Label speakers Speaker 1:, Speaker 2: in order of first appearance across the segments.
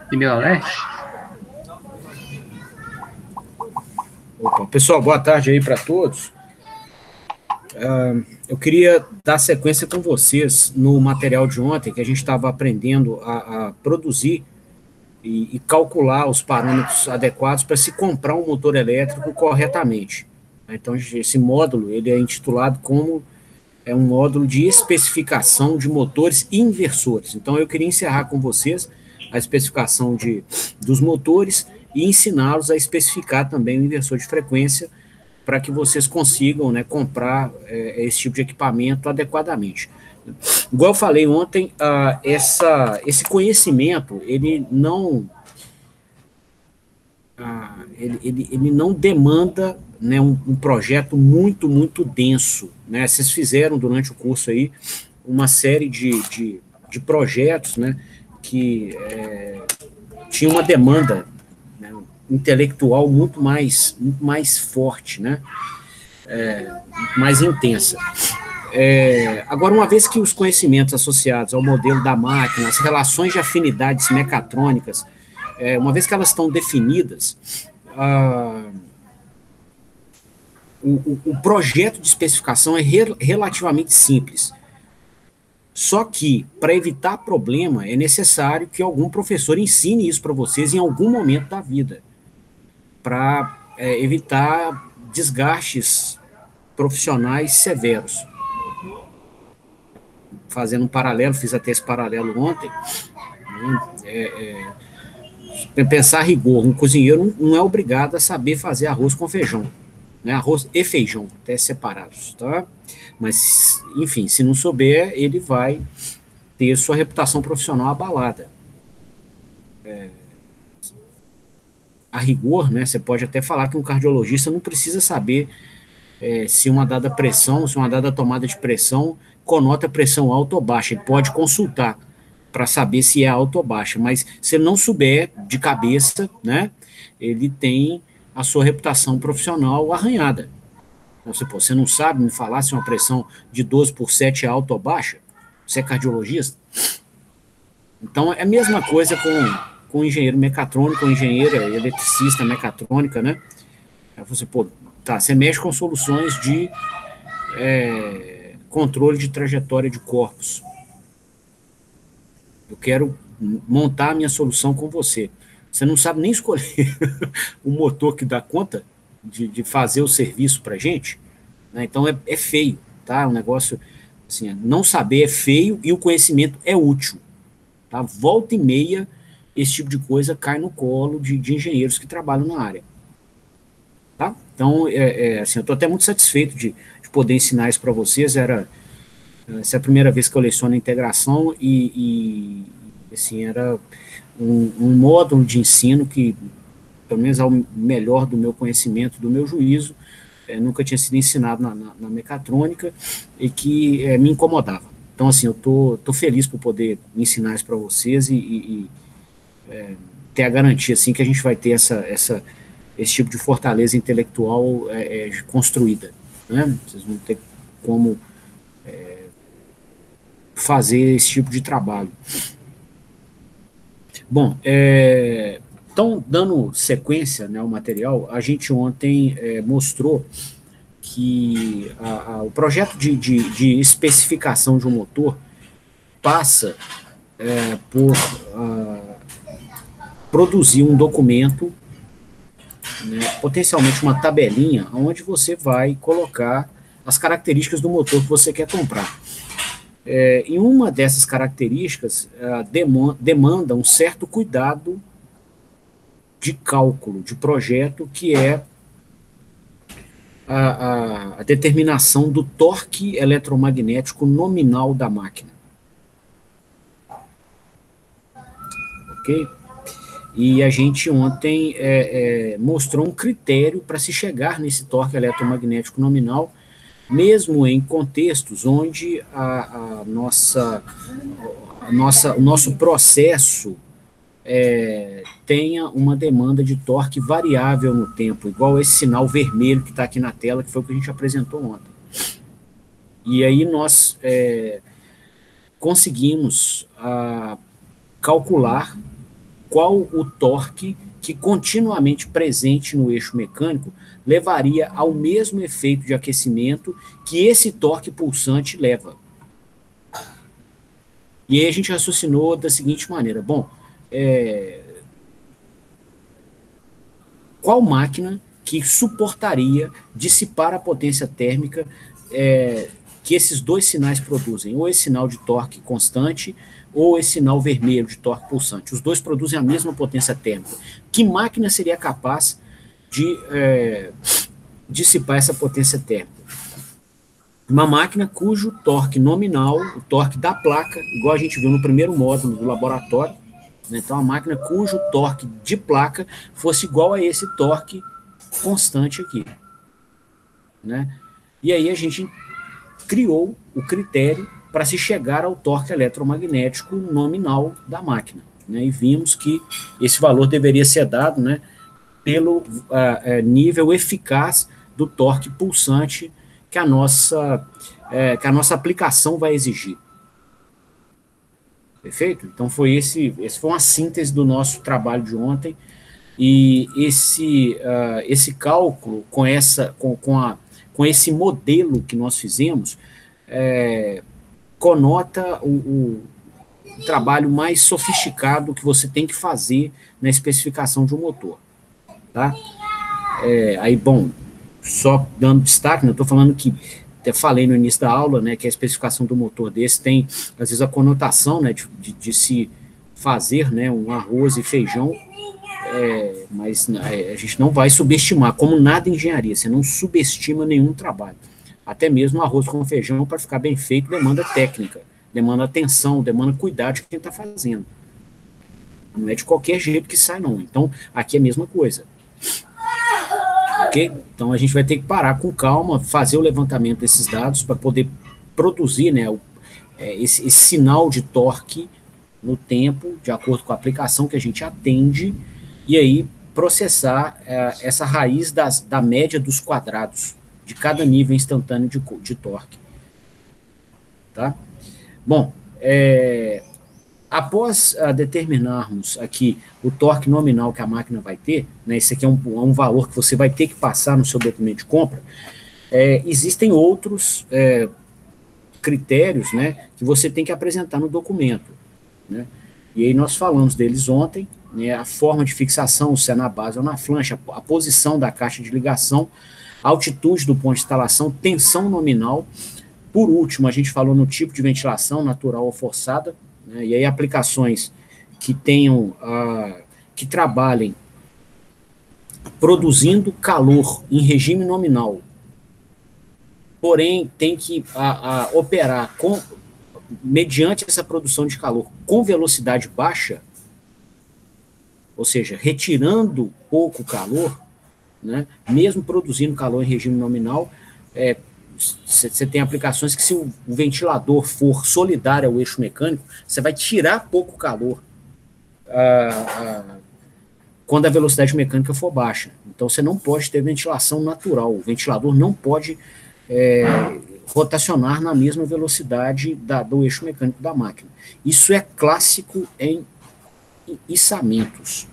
Speaker 1: Pneu Alert?
Speaker 2: Opa, pessoal, boa tarde aí para todos. Eu queria dar sequência com vocês no material de ontem, que a gente estava aprendendo a produzir e calcular os parâmetros adequados para se comprar um motor elétrico corretamente. Então, esse módulo ele é intitulado como um módulo de especificação de motores inversores. Então, eu queria encerrar com vocês a especificação dos motores e ensiná-los a especificar também o inversor de frequência para que vocês consigam, né, comprar esse tipo de equipamento adequadamente. Igual eu falei ontem, esse conhecimento, ele não demanda, né, um projeto muito, muito denso, né? Vocês fizeram durante o curso aí uma série de projetos, né, que tinha uma demanda, né, intelectual muito mais forte, né, mais intensa. Agora, uma vez que os conhecimentos associados ao modelo da máquina, as relações de afinidades mecatrônicas, uma vez que elas estão definidas, o projeto de especificação é relativamente simples. Só que, para evitar problema, é necessário que algum professor ensine isso para vocês em algum momento da vida, para evitar desgastes profissionais severos. Fazendo um paralelo, fiz até esse paralelo ontem, pensar a rigor, um cozinheiro não é obrigado a saber fazer arroz com feijão, né? Arroz e feijão, até separados, tá? Mas, enfim, se não souber, ele vai ter sua reputação profissional abalada. A rigor, né, você pode até falar que um cardiologista não precisa saber se uma dada pressão, se uma dada tomada de pressão conota pressão alta ou baixa. Ele pode consultar para saber se é alta ou baixa, mas se ele não souber de cabeça, né, ele tem a sua reputação profissional arranhada. Então, você não sabe me falar se uma pressão de 12/7 é alta ou baixa? Você é cardiologista? Então, é a mesma coisa com o engenheiro mecatrônico, o engenheiro eletricista mecatrônica, né? Você, você mexe com soluções de controle de trajetória de corpos. Eu quero montar a minha solução com você. Você não sabe nem escolher o motor que dá conta de fazer o serviço para a gente, né? Então é feio, tá? Um negócio assim, não saber é feio e o conhecimento é útil, tá? Volta e meia, esse tipo de coisa cai no colo de engenheiros que trabalham na área, tá? Então, assim, eu estou até muito satisfeito de poder ensinar isso para vocês. Essa é a primeira vez que eu leciono integração e assim, era um módulo de ensino que, pelo menos ao melhor do meu conhecimento, do meu juízo, nunca tinha sido ensinado na mecatrônica e que me incomodava. Então, assim, eu tô feliz por poder ensinar isso para vocês e ter a garantia, assim, que a gente vai ter esse tipo de fortaleza intelectual construída, né? Vocês vão ter como fazer esse tipo de trabalho. Bom, então, dando sequência, né, ao material, a gente ontem mostrou que o projeto de especificação de um motor passa por produzir um documento, né, potencialmente uma tabelinha, onde você vai colocar as características do motor que você quer comprar. E uma dessas características demanda um certo cuidado de cálculo, de projeto, que é a determinação do torque eletromagnético nominal da máquina. Ok? E a gente ontem mostrou um critério para se chegar nesse torque eletromagnético nominal, mesmo em contextos onde o nosso processo tenha uma demanda de torque variável no tempo, igual esse sinal vermelho que está aqui na tela, que foi o que a gente apresentou ontem. E aí nós conseguimos calcular qual o torque que continuamente presente no eixo mecânico levaria ao mesmo efeito de aquecimento que esse torque pulsante leva. E aí a gente raciocinou da seguinte maneira: bom, qual máquina que suportaria dissipar a potência térmica que esses dois sinais produzem, ou esse sinal de torque constante, ou esse sinal vermelho de torque pulsante. Os dois produzem a mesma potência térmica. Que máquina seria capaz de dissipar essa potência térmica? Uma máquina cujo torque nominal, o torque da placa, igual a gente viu no primeiro módulo do laboratório, né? Então, a máquina cujo torque de placa fosse igual a esse torque constante aqui, né? E aí a gente criou o critério para se chegar ao torque eletromagnético nominal da máquina, né? E vimos que esse valor deveria ser dado, né, pelo nível eficaz do torque pulsante que a nossa aplicação vai exigir. Perfeito? Então esse foi uma síntese do nosso trabalho de ontem, e esse cálculo com esse modelo que nós fizemos conota o trabalho mais sofisticado que você tem que fazer na especificação de um motor, tá? Aí, bom, só dando destaque, né, eu estou falando que, até falei no início da aula, né, que a especificação do motor desse tem, às vezes, a conotação, né, de se fazer, né, um arroz e feijão, mas a gente não vai subestimar, como nada em engenharia, você não subestima nenhum trabalho. Até mesmo arroz com feijão, para ficar bem feito, demanda técnica, demanda atenção, demanda cuidado de quem está fazendo. Não é de qualquer jeito que sai, não. Então, aqui é a mesma coisa. Ok? Então, a gente vai ter que parar com calma, fazer o levantamento desses dados para poder produzir, né, esse sinal de torque no tempo, de acordo com a aplicação que a gente atende, e aí processar essa raiz da média dos quadrados de cada nível instantâneo de torque. Tá? Bom, após determinarmos aqui o torque nominal que a máquina vai ter, né, esse aqui é um valor que você vai ter que passar no seu documento de compra, existem outros critérios, né, que você tem que apresentar no documento, né? E aí nós falamos deles ontem, né, a forma de fixação, se é na base ou na flancha, a posição da caixa de ligação, a altitude do ponto de instalação, tensão nominal. Por último, a gente falou no tipo de ventilação, natural ou forçada, né, e aí aplicações que tenham, que trabalhem produzindo calor em regime nominal, porém tem que operar mediante essa produção de calor com velocidade baixa, ou seja, retirando pouco calor, né, mesmo produzindo calor em regime nominal, você tem aplicações que, se o ventilador for solidário ao eixo mecânico, você vai tirar pouco calor quando a velocidade mecânica for baixa. Então, você não pode ter ventilação natural. O ventilador não pode rotacionar na mesma velocidade do eixo mecânico da máquina. Isso é clássico em içamentos.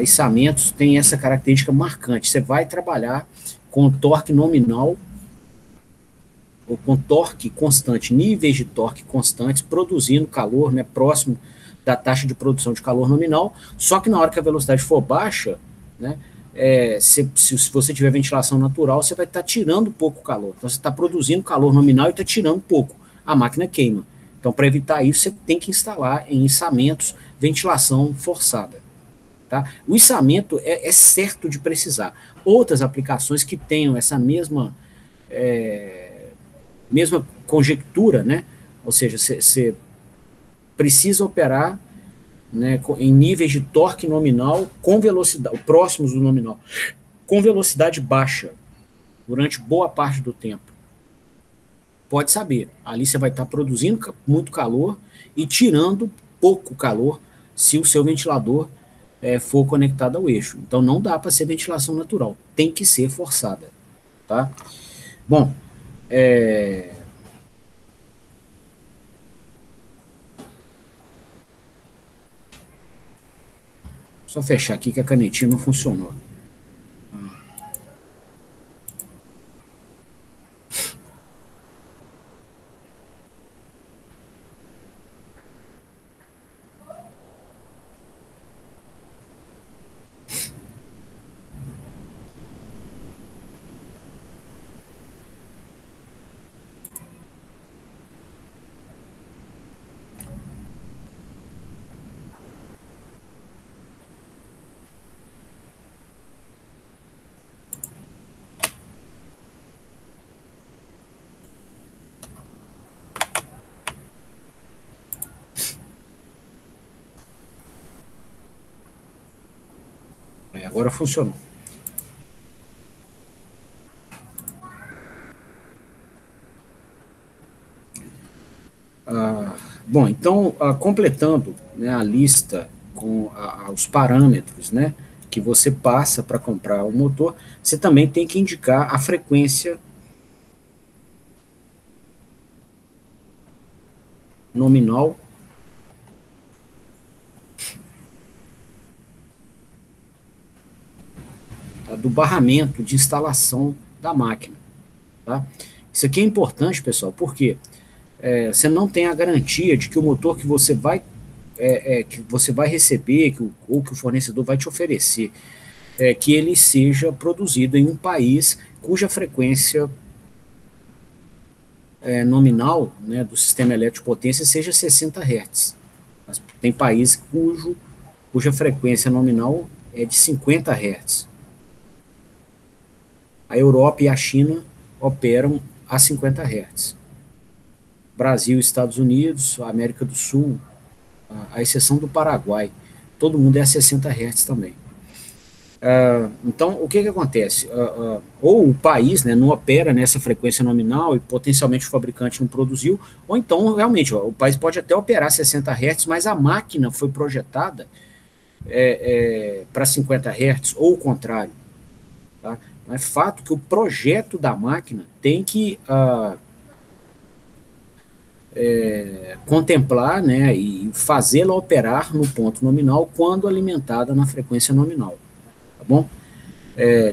Speaker 2: Içamentos tem essa característica marcante. Você vai trabalhar com torque nominal ou com torque constante, níveis de torque constantes, produzindo calor, né, próximo da taxa de produção de calor nominal, só que na hora que a velocidade for baixa, né, se você tiver ventilação natural, você vai estar tirando pouco calor. Então, você está produzindo calor nominal e está tirando pouco. A máquina queima. Então, para evitar isso, você tem que instalar em içamentos ventilação forçada. Tá? O içamento é certo de precisar. Outras aplicações que tenham essa mesma conjectura, né? Ou seja, você precisa operar né, em níveis de torque nominal com velocidade, próximos do nominal, com velocidade baixa, durante boa parte do tempo. Pode saber, ali você vai estar produzindo muito calor e tirando pouco calor se o seu ventilador for conectado ao eixo. Então não dá para ser ventilação natural, tem que ser forçada, tá? Bom, só fechar aqui que a canetinha não funcionou. Agora funcionou. Bom, então, completando, né, a lista com os parâmetros, né, que você passa para comprar o motor, você também tem que indicar a frequência nominal do barramento de instalação da máquina. Tá? Isso aqui é importante, pessoal, porque você não tem a garantia de que o motor que você vai receber, ou que o fornecedor vai te oferecer, que ele seja produzido em um país cuja frequência nominal, né, do sistema elétrico de potência seja 60 Hz. Mas tem países cuja frequência nominal é de 50 Hz. A Europa e a China operam a 50 Hz. Brasil, Estados Unidos, a América do Sul, a exceção do Paraguai, todo mundo é a 60 Hz também. Então, o que acontece? Ou o país, né, não opera nessa frequência nominal e potencialmente o fabricante não produziu, ou então, realmente, o país pode até operar 60 Hz, mas a máquina foi projetada para 50 Hz, ou o contrário. Tá? É fato que o projeto da máquina tem que contemplar, né, e fazê-la operar no ponto nominal quando alimentada na frequência nominal. Tá bom?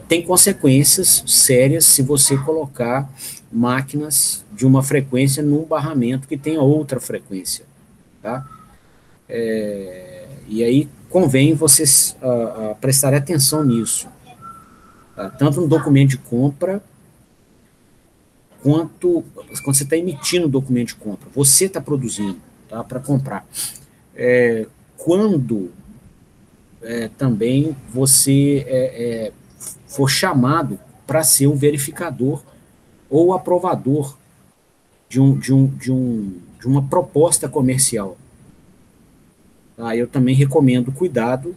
Speaker 2: Tem consequências sérias se você colocar máquinas de uma frequência num barramento que tenha outra frequência. Tá? E aí convém vocês prestarem atenção nisso. Tá? Tanto no documento de compra, quanto quando você está emitindo o documento de compra. Você está produzindo, tá, para comprar. Quando também você for chamado para ser o verificador ou aprovador de uma proposta comercial. Tá? Eu também recomendo cuidado,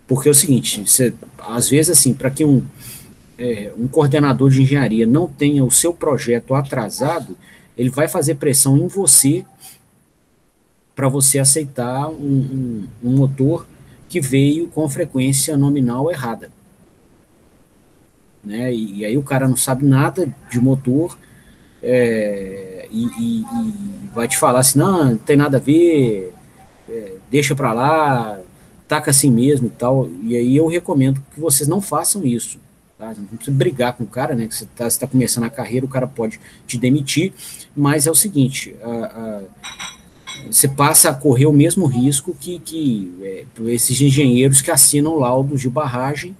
Speaker 2: porque é o seguinte, às vezes, assim, para que um coordenador de engenharia não tenha o seu projeto atrasado, ele vai fazer pressão em você para você aceitar um motor que veio com frequência nominal errada. Né? E aí o cara não sabe nada de motor e vai te falar assim, não tem nada a ver, deixa para lá, taca assim mesmo e tal. E aí eu recomendo que vocês não façam isso. Tá? Não precisa brigar com o cara, né? Que você está começando a carreira, o cara pode te demitir, mas é o seguinte, você passa a correr o mesmo risco que esses engenheiros que assinam laudos de barragem,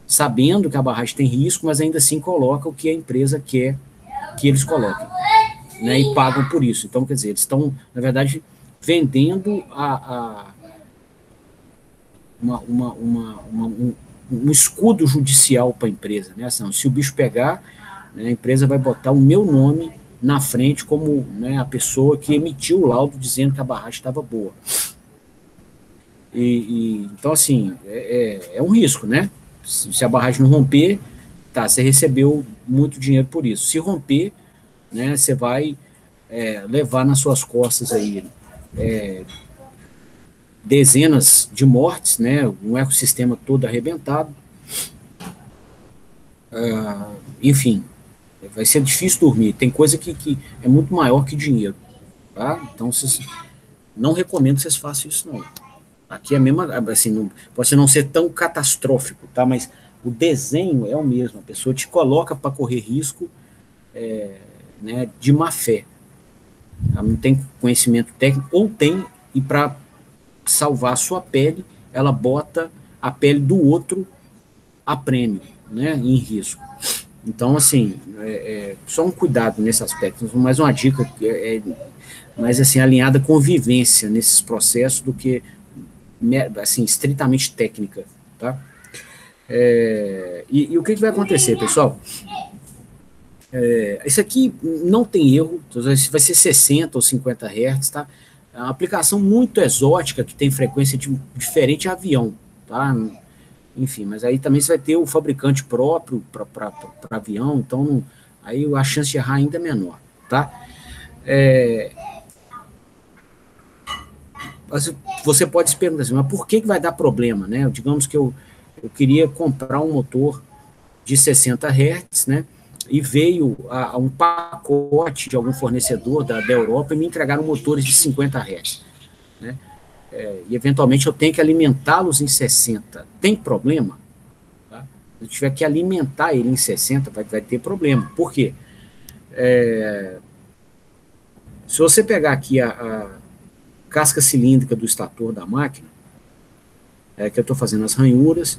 Speaker 2: sabendo que a barragem tem risco, mas ainda assim coloca o que a empresa quer que eles coloquem, né, e pagam por isso. Então, quer dizer, eles estão, na verdade, vendendo um escudo judicial para a empresa. Né? Assim, se o bicho pegar, né, a empresa vai botar o meu nome na frente como, né, a pessoa que emitiu o laudo dizendo que a barragem estava boa. Então, assim, é um risco, né? Se a barragem não romper, tá, você recebeu muito dinheiro por isso. Se romper, né, você vai levar nas suas costas aí dezenas de mortes, né, um ecossistema todo arrebentado, enfim, vai ser difícil dormir. Tem coisa que é muito maior que dinheiro, tá? Então, vocês, não recomendo que vocês façam isso, não. Aqui é mesmo, assim, não, pode não ser tão catastrófico, tá? Mas o desenho é o mesmo. A pessoa te coloca para correr risco, né, de má fé. Ela não tem conhecimento técnico, ou tem, e para salvar a sua pele, ela bota a pele do outro a prêmio, né, em risco. Então, assim, só um cuidado nesse aspecto, mais uma dica, mais assim, alinhada com vivência nesses processos do que, assim, estritamente técnica, tá? E o que vai acontecer, pessoal? Isso aqui não tem erro, vai ser 60 ou 50 Hz, tá? É uma aplicação muito exótica que tem frequência diferente de avião, tá? Enfim, mas aí também você vai ter o fabricante próprio para avião, então aí a chance de errar ainda é menor, tá? Mas você pode se perguntar assim, mas por que vai dar problema, né? Digamos que eu queria comprar um motor de 60 Hz, né? E veio um pacote de algum fornecedor da Europa e me entregaram motores de 50 Hz, né? E eventualmente eu tenho que alimentá-los em 60. Tem problema? Tá? Se eu tiver que alimentar ele em 60, vai ter problema. Por quê? Se você pegar aqui a casca cilíndrica do estator da máquina, que eu estou fazendo as ranhuras,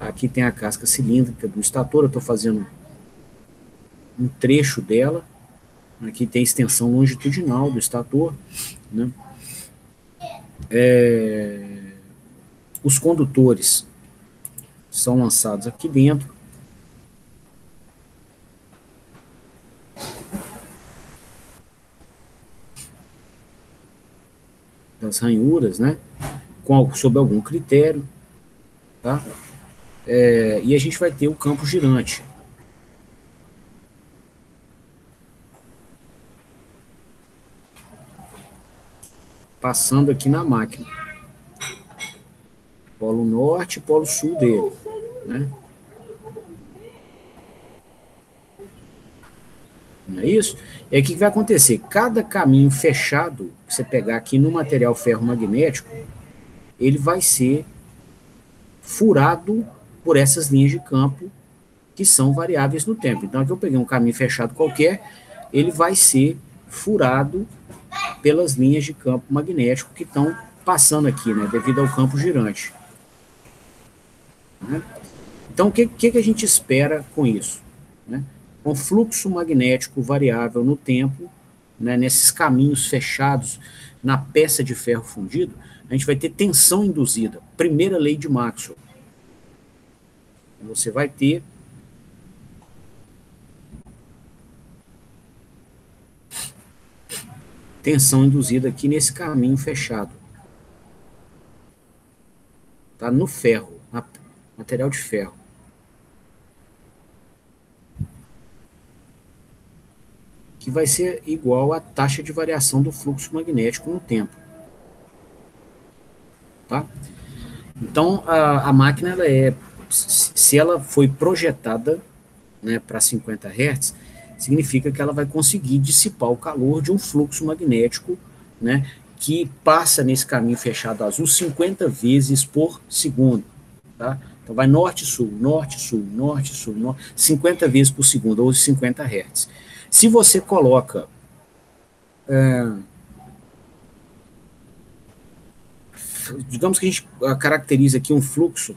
Speaker 2: aqui tem a casca cilíndrica do estator, eu estou fazendo um trecho dela, aqui tem a extensão longitudinal do estator, né? Os condutores são lançados aqui dentro, das ranhuras, né? Sob algum critério, tá? E a gente vai ter o campo girante. Passando aqui na máquina. Polo norte e polo sul dele, né? Não é isso? E aí o que vai acontecer? Cada caminho fechado que você pegar aqui no material ferromagnético, ele vai ser furado por essas linhas de campo que são variáveis no tempo. Então, aqui eu peguei um caminho fechado qualquer, ele vai ser furado pelas linhas de campo magnético que estão passando aqui, né, devido ao campo girante. Né? Então, o que a gente espera com isso? Né? Com fluxo magnético variável no tempo, né, nesses caminhos fechados na peça de ferro fundido, a gente vai ter tensão induzida. Primeira lei de Maxwell. Você vai ter tensão induzida aqui nesse caminho fechado. Tá? No ferro, material de ferro. Que vai ser igual à taxa de variação do fluxo magnético no tempo. Tá? Então, a máquina, se ela foi projetada, né, para 50 Hz, significa que ela vai conseguir dissipar o calor de um fluxo magnético, né, que passa nesse caminho fechado azul 50 vezes por segundo. Tá? Então vai norte-sul, norte-sul, norte-sul, 50 vezes por segundo, ou 50 Hz. Se você coloca digamos que a gente caracteriza aqui um fluxo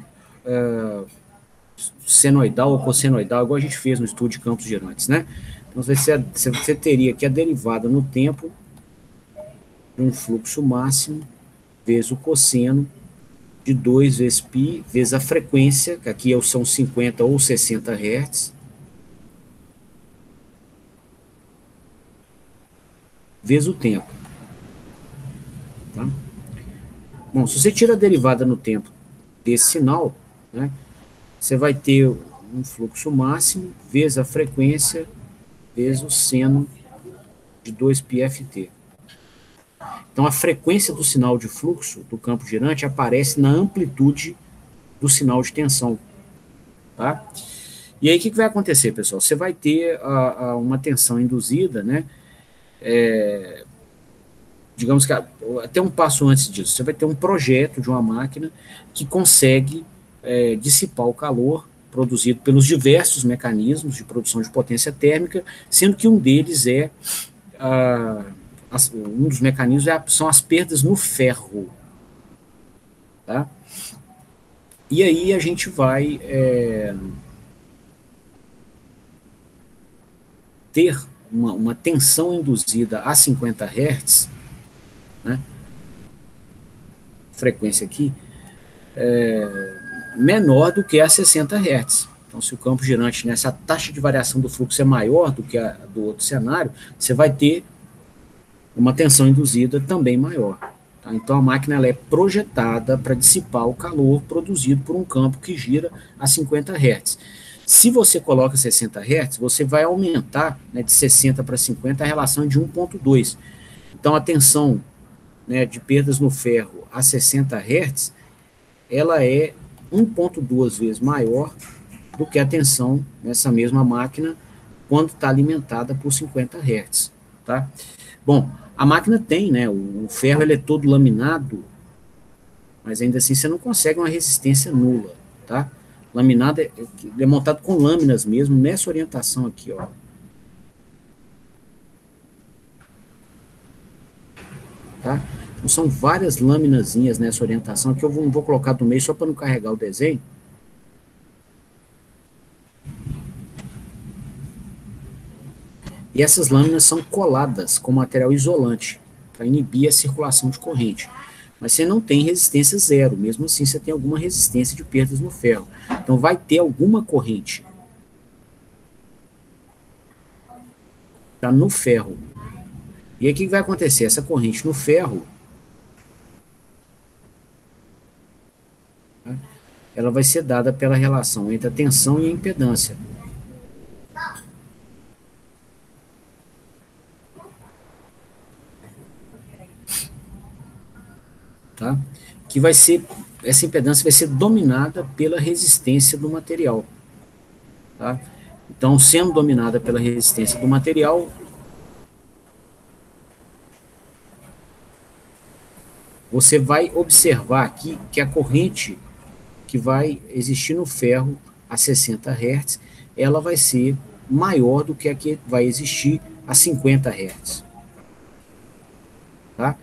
Speaker 2: senoidal ou cossenoidal, igual a gente fez no estudo de campos girantes, né? Então você teria aqui a derivada no tempo de um fluxo máximo vezes o cosseno de 2 vezes π vezes a frequência, que aqui são 50 ou 60 Hz, vezes o tempo. Tá? Bom, se você tira a derivada no tempo desse sinal, né, você vai ter um fluxo máximo vezes a frequência vezes o seno de 2πft. Então, a frequência do sinal de fluxo do campo girante aparece na amplitude do sinal de tensão. Tá? E aí, o que vai acontecer, pessoal? Você vai ter uma tensão induzida, né? Digamos que até um passo antes disso, você vai ter um projeto de uma máquina que consegue dissipar o calor produzido pelos diversos mecanismos de produção de potência térmica, sendo que um deles um dos mecanismos são as perdas no ferro. Tá? E aí a gente vai ter uma tensão induzida a 50 Hz, né? Frequência aqui, menor do que a 60 Hz. Então, se o campo girante, nessa taxa de variação do fluxo é maior do que a do outro cenário, você vai ter uma tensão induzida também maior. Tá? Então, a máquina ela é projetada para dissipar o calor produzido por um campo que gira a 50 Hz. Se você coloca 60 Hz, você vai aumentar, né, de 60 para 50 a relação de 1,2. Então, a tensão, né, de perdas no ferro a 60 Hz, ela é 1,2 vezes maior do que a tensão nessa mesma máquina quando está alimentada por 50 Hz. Tá? Bom, a máquina tem, né, o ferro ele é todo laminado, mas ainda assim você não consegue uma resistência nula. Tá? Laminado é montado com lâminas mesmo, nessa orientação aqui, ó. Tá? Então, são várias laminazinhas nessa orientação, que eu vou colocar do meio só para não carregar o desenho. E essas lâminas são coladas com material isolante, para inibir a circulação de corrente. Mas você não tem resistência zero, mesmo assim você tem alguma resistência de perdas no ferro. Então vai ter alguma corrente. Tá no ferro. E aí o que vai acontecer? Essa corrente no ferro, ela vai ser dada pela relação entre a tensão e a impedância. Tá? Que vai ser, essa impedância vai ser dominada pela resistência do material. Tá? Então, sendo dominada pela resistência do material, você vai observar aqui que a corrente que vai existir no ferro a 60 Hz, ela vai ser maior do que a que vai existir a 50 Hz. Tá?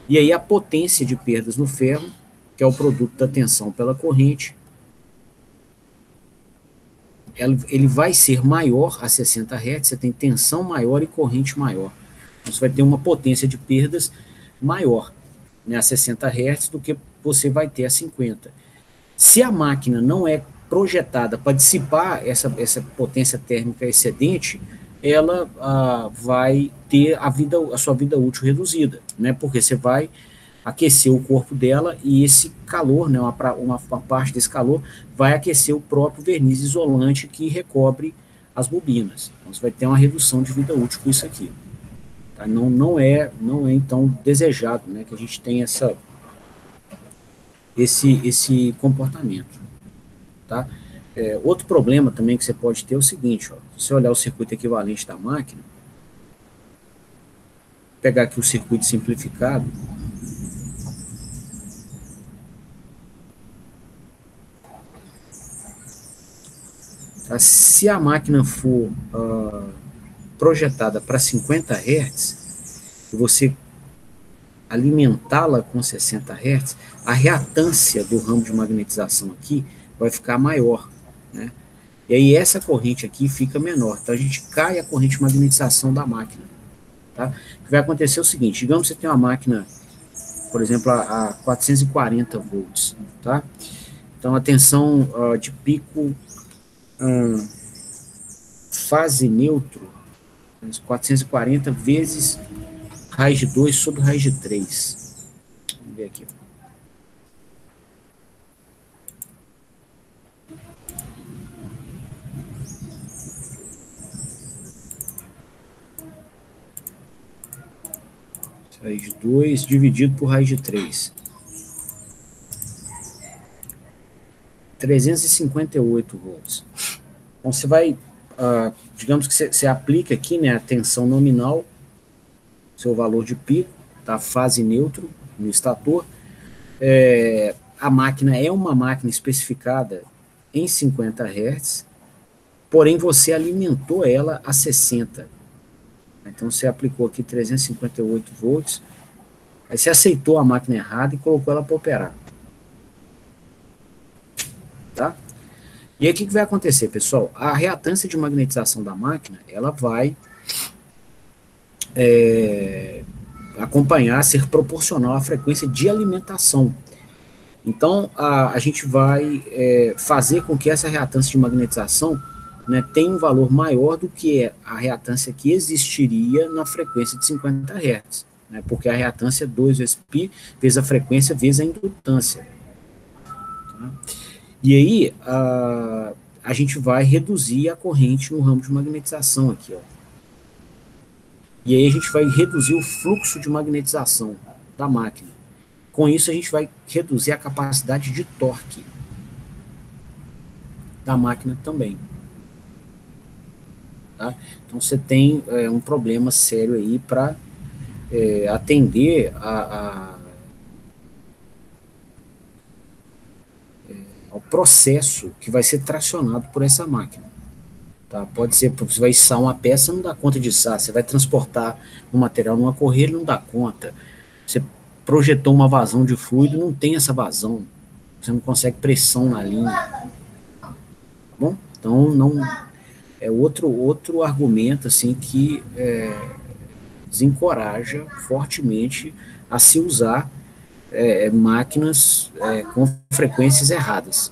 Speaker 2: E aí a potência de perdas no ferro, que é o produto da tensão pela corrente, ele vai ser maior a 60 Hz, você tem tensão maior e corrente maior. Então, você vai ter uma potência de perdas maior, né, a 60 Hz do que você vai ter a 50. Se a máquina não é projetada para dissipar essa potência térmica excedente, ela vai ter a sua vida útil reduzida, né, porque você vai aquecer o corpo dela e esse calor, né, uma parte desse calor vai aquecer o próprio verniz isolante que recobre as bobinas. Então, você vai ter uma redução de vida útil com isso aqui. Tá? Não é então desejado, né, que a gente tenha esse comportamento. Tá? Outro problema também que você pode ter é o seguinte, ó, se você olhar o circuito equivalente da máquina, pegar aqui o circuito simplificado, tá? Se a máquina for projetada para 50 Hz, e você alimentá-la com 60 Hz, a reatância do ramo de magnetização aqui vai ficar maior, né? E aí essa corrente aqui fica menor, então a gente cai a corrente de magnetização da máquina. Tá? O que vai acontecer é o seguinte, digamos que você tem uma máquina, por exemplo, a 440 volts, tá? Então a tensão de pico fase neutro, 440 vezes raiz de 2 sobre raiz de 3. Vamos ver aqui. Raiz de 2 dividido por raiz de 3. 358 volts. Então, você vai, digamos que você aplica aqui, né, a tensão nominal, seu valor de pico, tá? Fase neutro no estator. A máquina é uma máquina especificada em 50 Hz, porém você alimentou ela a 60. Então você aplicou aqui 358 volts, aí você aceitou a máquina errada e colocou ela para operar. Tá? E aí o que vai acontecer, pessoal? A reatância de magnetização da máquina, ela vai acompanhar, ser proporcional à frequência de alimentação. Então, a gente vai fazer com que essa reatância de magnetização, né, tenha um valor maior do que a reatância que existiria na frequência de 50 Hz, né, porque a reatância é 2 vezes π, vezes a frequência, vezes a indutância. Tá? E aí, a gente vai reduzir a corrente no ramo de magnetização aqui, ó. E aí a gente vai reduzir o fluxo de magnetização da máquina. Com isso, a gente vai reduzir a capacidade de torque da máquina também. Tá? Então, você tem um problema sério aí para atender ao processo que vai ser tracionado por essa máquina. Tá? Pode ser, você vai içar uma peça, não dá conta de içar. Você vai transportar um material numa correia, não dá conta. Você projetou uma vazão de fluido, não tem essa vazão. Você não consegue pressão na linha. Tá bom? Então, não é outro argumento assim que desencoraja fortemente a se usar máquinas com frequências erradas.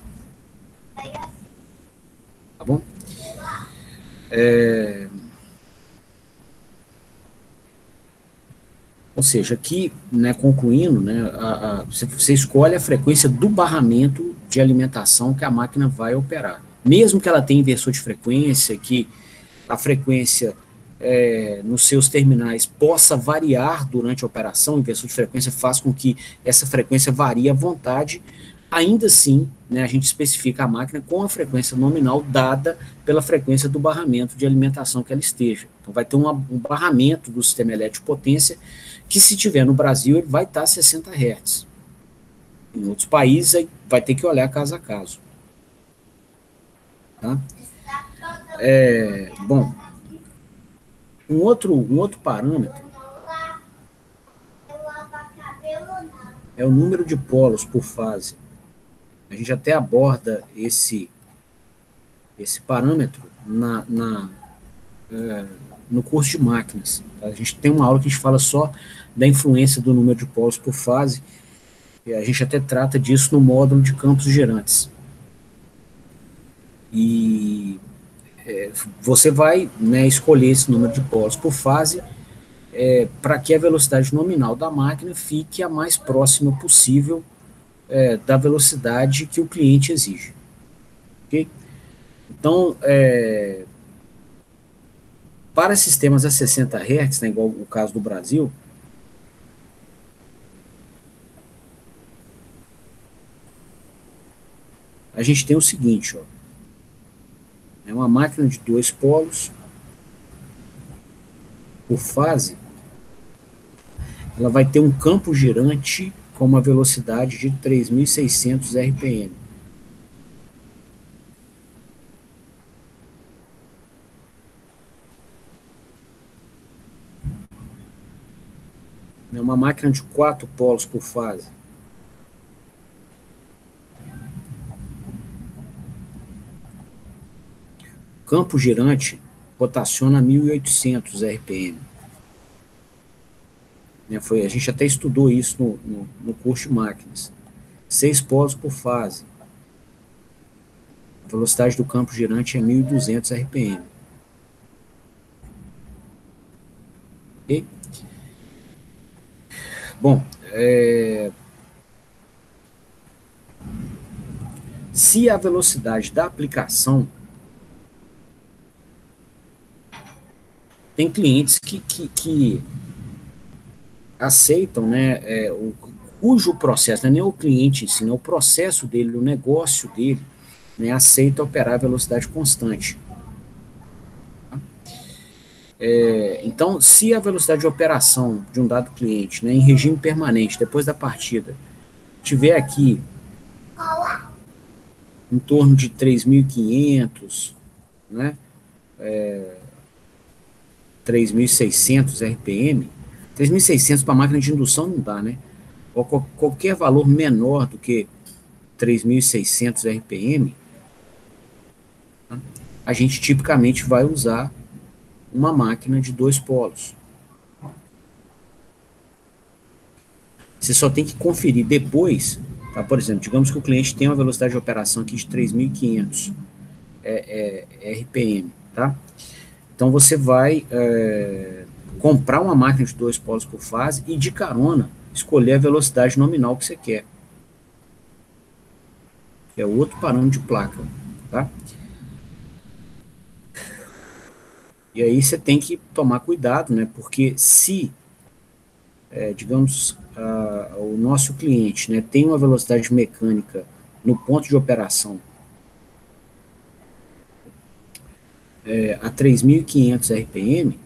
Speaker 2: Tá bom? Ou seja, aqui, né, concluindo, né, você escolhe a frequência do barramento de alimentação que a máquina vai operar. Mesmo que ela tenha inversor de frequência, que a frequência nos seus terminais possa variar durante a operação, o inversor de frequência faz com que essa frequência varie à vontade, ainda assim, né, a gente especifica a máquina com a frequência nominal dada pela frequência do barramento de alimentação que ela esteja. Então vai ter um barramento do sistema elétrico de potência que, se tiver no Brasil, ele vai estar a 60 Hz. Em outros países, aí vai ter que olhar caso a caso. Tá? Bom, um outro parâmetro é o número de polos por fase. A gente até aborda esse parâmetro no curso de máquinas. Tá? A gente tem uma aula que a gente fala só da influência do número de polos por fase, e a gente até trata disso no módulo de campos gerantes. E você vai, né, escolher esse número de polos por fase para que a velocidade nominal da máquina fique a mais próxima possível da velocidade que o cliente exige. Okay? Então, para sistemas a 60 Hz, né, igual o caso do Brasil, a gente tem o seguinte, ó, é uma máquina de 2 polos por fase, ela vai ter um campo girante com uma velocidade de 3.600 RPM. É uma máquina de 4 polos por fase. Campo girante rotaciona a 1.800 RPM. A gente até estudou isso no curso de máquinas. 6 polos por fase. A velocidade do campo girante é 1.200 RPM. Okay? Bom, se a velocidade da aplicação, tem clientes que aceitam, né, cujo processo, não é nem o cliente em si, né, o processo dele, o negócio dele, né, aceita operar a velocidade constante. Então, se a velocidade de operação de um dado cliente, né, em regime permanente, depois da partida, tiver aqui em torno de 3.500, né, 3.600 RPM, 3.600 para máquina de indução não dá, né? Qualquer valor menor do que 3.600 RPM, tá? A gente tipicamente vai usar uma máquina de 2 polos. Você só tem que conferir depois, tá? Por exemplo, digamos que o cliente tem uma velocidade de operação aqui de 3.500 RPM, tá? Então você vai comprar uma máquina de 2 polos por fase e de carona escolher a velocidade nominal que você quer, que é outro parâmetro de placa, tá? E aí você tem que tomar cuidado, né? Porque se, digamos, o nosso cliente, né, tem uma velocidade mecânica no ponto de operação a 3.500 RPM,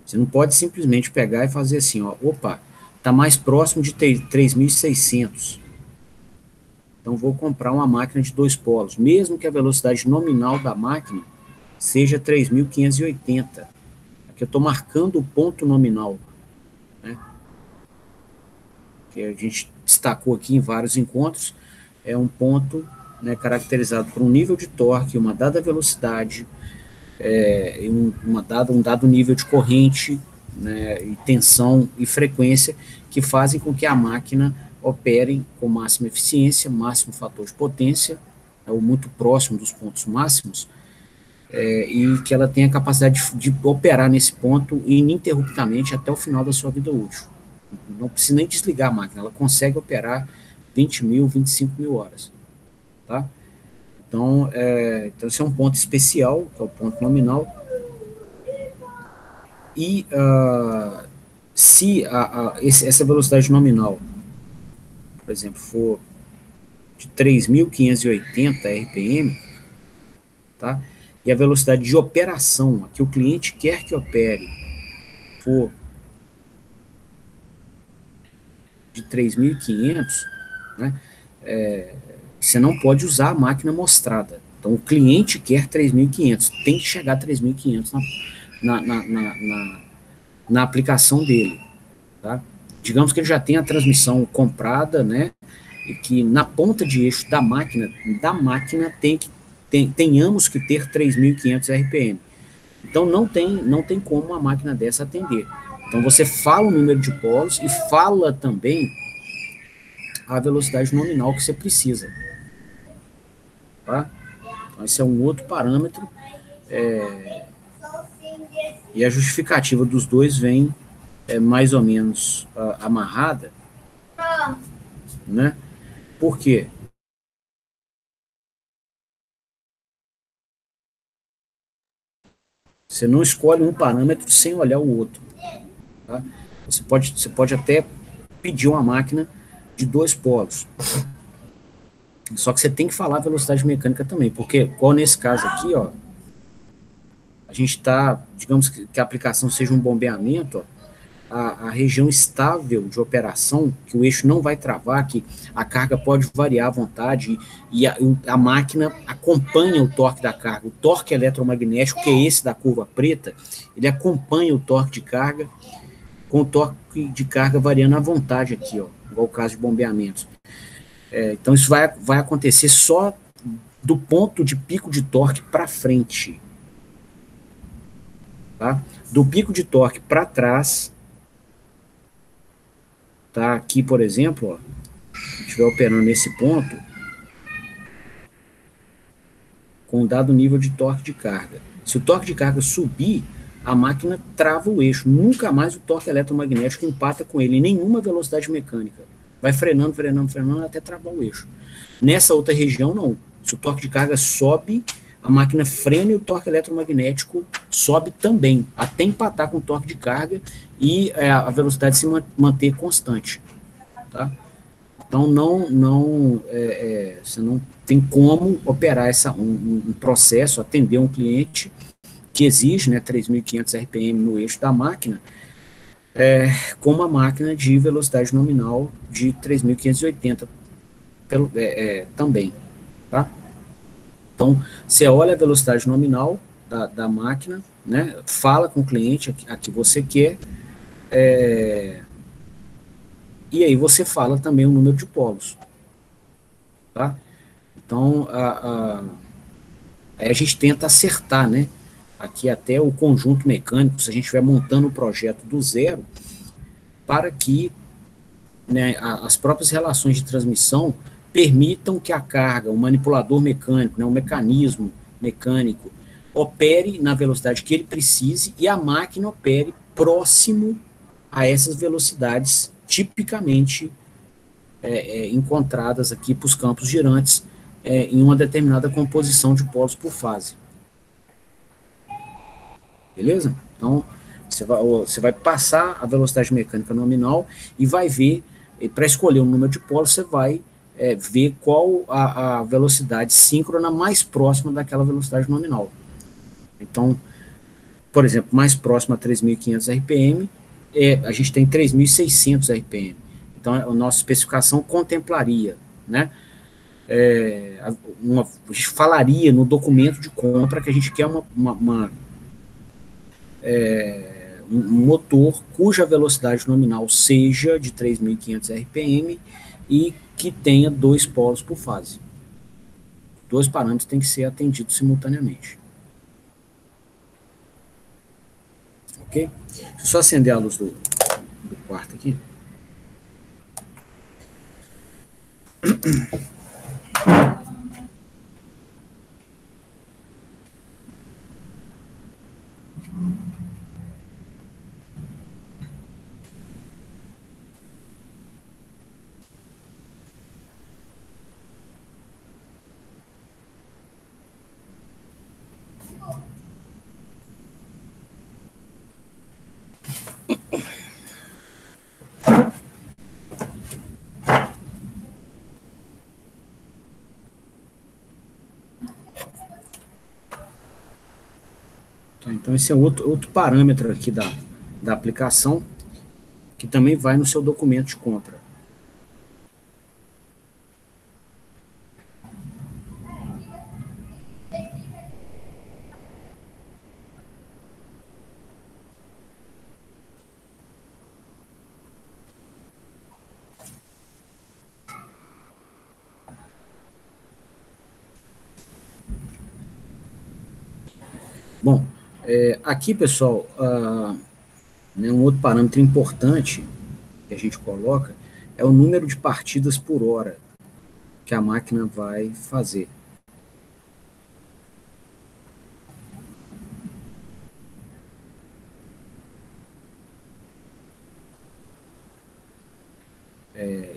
Speaker 2: você não pode simplesmente pegar e fazer assim, ó, opa, está mais próximo de 3.600, então vou comprar uma máquina de 2 polos, mesmo que a velocidade nominal da máquina seja 3.580. Aqui eu estou marcando o ponto nominal, né, que a gente destacou aqui em vários encontros, é um ponto, né, caracterizado por um nível de torque, uma dada velocidade, um dado nível de corrente, né, e tensão e frequência que fazem com que a máquina opere com máxima eficiência, máximo fator de potência, ou muito próximo dos pontos máximos, e que ela tenha a capacidade de operar nesse ponto ininterruptamente até o final da sua vida útil. Não precisa nem desligar a máquina, ela consegue operar 20 mil, 25 mil horas. Tá? Então, esse é um ponto especial, que é o ponto nominal. E se essa velocidade nominal, por exemplo, for de 3.580 RPM, tá? E a velocidade de operação, a que o cliente quer que opere, for de 3.500, né? Você não pode usar a máquina mostrada. Então, o cliente quer 3.500, tem que chegar a 3.500 na aplicação dele, tá? Digamos que ele já tem a transmissão comprada, né? E que na ponta de eixo da máquina tenhamos que ter 3.500 RPM. Então não tem como uma máquina dessa atender. Então você fala o número de polos e fala também a velocidade nominal que você precisa, tá? Então esse é um outro parâmetro, e a justificativa dos dois vem mais ou menos amarrada, né? Por quê? Você não escolhe um parâmetro sem olhar o outro, tá? Você pode até pedir uma máquina de 2 polos, só que você tem que falar a velocidade mecânica também, porque, igual nesse caso aqui, ó, a gente está, digamos que a aplicação seja um bombeamento, ó, a região estável de operação, que o eixo não vai travar, que a carga pode variar à vontade, e a máquina acompanha o torque da carga. O torque eletromagnético, que é esse da curva preta, ele acompanha o torque de carga, com o torque de carga variando à vontade aqui, ó, igual o caso de bombeamentos. Então isso vai acontecer só do ponto de pico de torque para frente. Tá? Do pico de torque para trás, tá? Aqui, por exemplo, ó, se estiver operando nesse ponto, com um dado nível de torque de carga. Se o torque de carga subir, a máquina trava o eixo. Nunca mais o torque eletromagnético empata com ele em nenhuma velocidade mecânica. Vai frenando, frenando, frenando até travar o eixo. Nessa outra região, não. Se o torque de carga sobe, a máquina frena e o torque eletromagnético sobe também, até empatar com o torque de carga e a velocidade se manter constante. Tá? Então, você não tem como operar um processo, atender um cliente que exige, né, 3.500 RPM no eixo da máquina, com uma máquina de velocidade nominal de 3.580 também. Tá? Então, você olha a velocidade nominal da máquina, né, fala com o cliente a que você quer, e aí você fala também o número de polos. Tá? Então, aí a gente tenta acertar, né, aqui até o conjunto mecânico, se a gente estiver montando o projeto do zero, para que, né, as próprias relações de transmissão permitam que a carga, o manipulador mecânico, né, o mecanismo mecânico, opere na velocidade que ele precise e a máquina opere próximo a essas velocidades tipicamente encontradas aqui para os campos girantes em uma determinada composição de polos por fase. Beleza? Então, você vai passar a velocidade mecânica nominal e vai ver, para escolher o número de polos, você vai ver qual a velocidade síncrona mais próxima daquela velocidade nominal. Então, por exemplo, mais próxima a 3.500 RPM, a gente tem 3.600 RPM. Então, a nossa especificação contemplaria, né? A gente falaria no documento de compra que a gente quer um motor cuja velocidade nominal seja de 3.500 RPM e que tenha 2 polos por fase. 2 parâmetros têm que ser atendidos simultaneamente. Ok? Deixa eu só acender a luz do quarto aqui. Então, esse é outro parâmetro aqui da aplicação, que também vai no seu documento de compra. Bom, aqui, pessoal, né, um outro parâmetro importante que a gente coloca é o número de partidas por hora que a máquina vai fazer.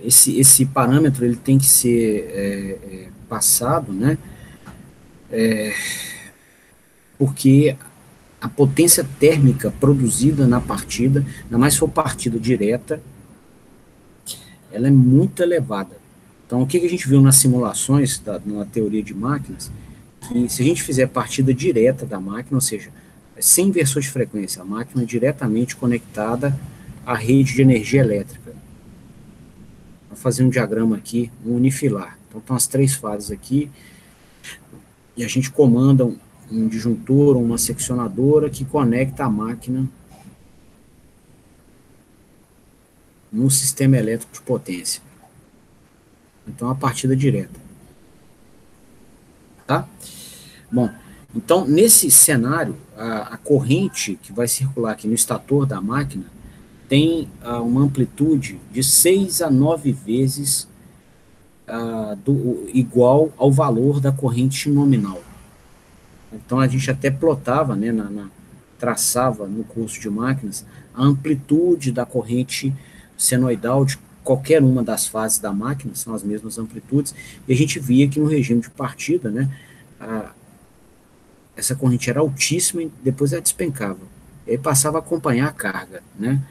Speaker 2: Esse parâmetro ele tem que ser passado, né, porque a potência térmica produzida na partida, ainda mais se for partida direta, ela é muito elevada. Então, o que a gente viu nas simulações, na teoria de máquinas, que se a gente fizer partida direta da máquina, ou seja, sem inversor de frequência, a máquina diretamente conectada à rede de energia elétrica. Vou fazer um diagrama aqui, um unifilar. Então, estão as 3 fases aqui, e a gente comanda um disjuntor ou uma seccionadora que conecta a máquina no sistema elétrico de potência. Então, a partida direta. Tá? Bom, então, nesse cenário, a corrente que vai circular aqui no estator da máquina tem uma amplitude de 6 a 9 vezes igual ao valor da corrente nominal. Então, a gente até plotava, né, traçava no curso de máquinas a amplitude da corrente senoidal de qualquer uma das fases da máquina, são as mesmas amplitudes, e a gente via que no regime de partida, né, essa corrente era altíssima e depois ela despencava. E aí passava a acompanhar a carga, né?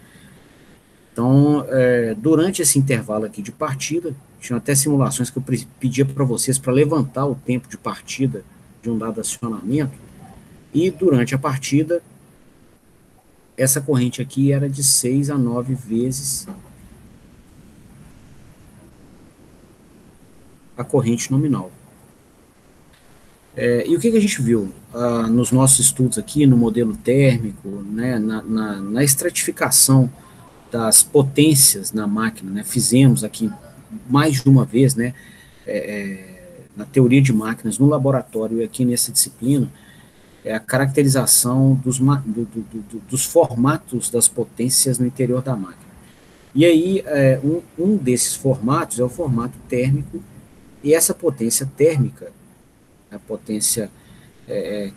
Speaker 2: Então, durante esse intervalo aqui de partida, tinha até simulações que eu pedia para vocês para levantar o tempo de partida de um dado acionamento, e durante a partida, essa corrente aqui era de 6 a 9 vezes a corrente nominal. E o que a gente viu nos nossos estudos aqui, no modelo térmico, né, na estratificação das potências na máquina, né, fizemos aqui mais de uma vez, né, na teoria de máquinas, no laboratório e aqui nessa disciplina, a caracterização dos formatos das potências no interior da máquina. E aí, um desses formatos é o formato térmico, e essa potência térmica, a potência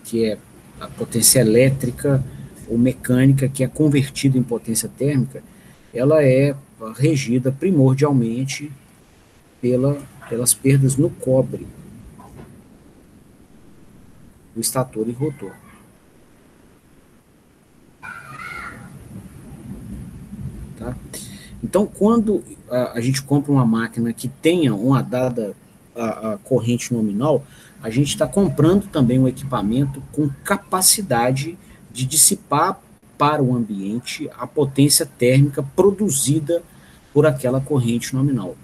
Speaker 2: que é a potência elétrica ou mecânica, que é convertida em potência térmica, ela é regida primordialmente pelas perdas no cobre, do estator e rotor. Tá? Então, quando a gente compra uma máquina que tenha uma dada a corrente nominal, a gente está comprando também um equipamento com capacidade de dissipar para o ambiente a potência térmica produzida por aquela corrente nominal.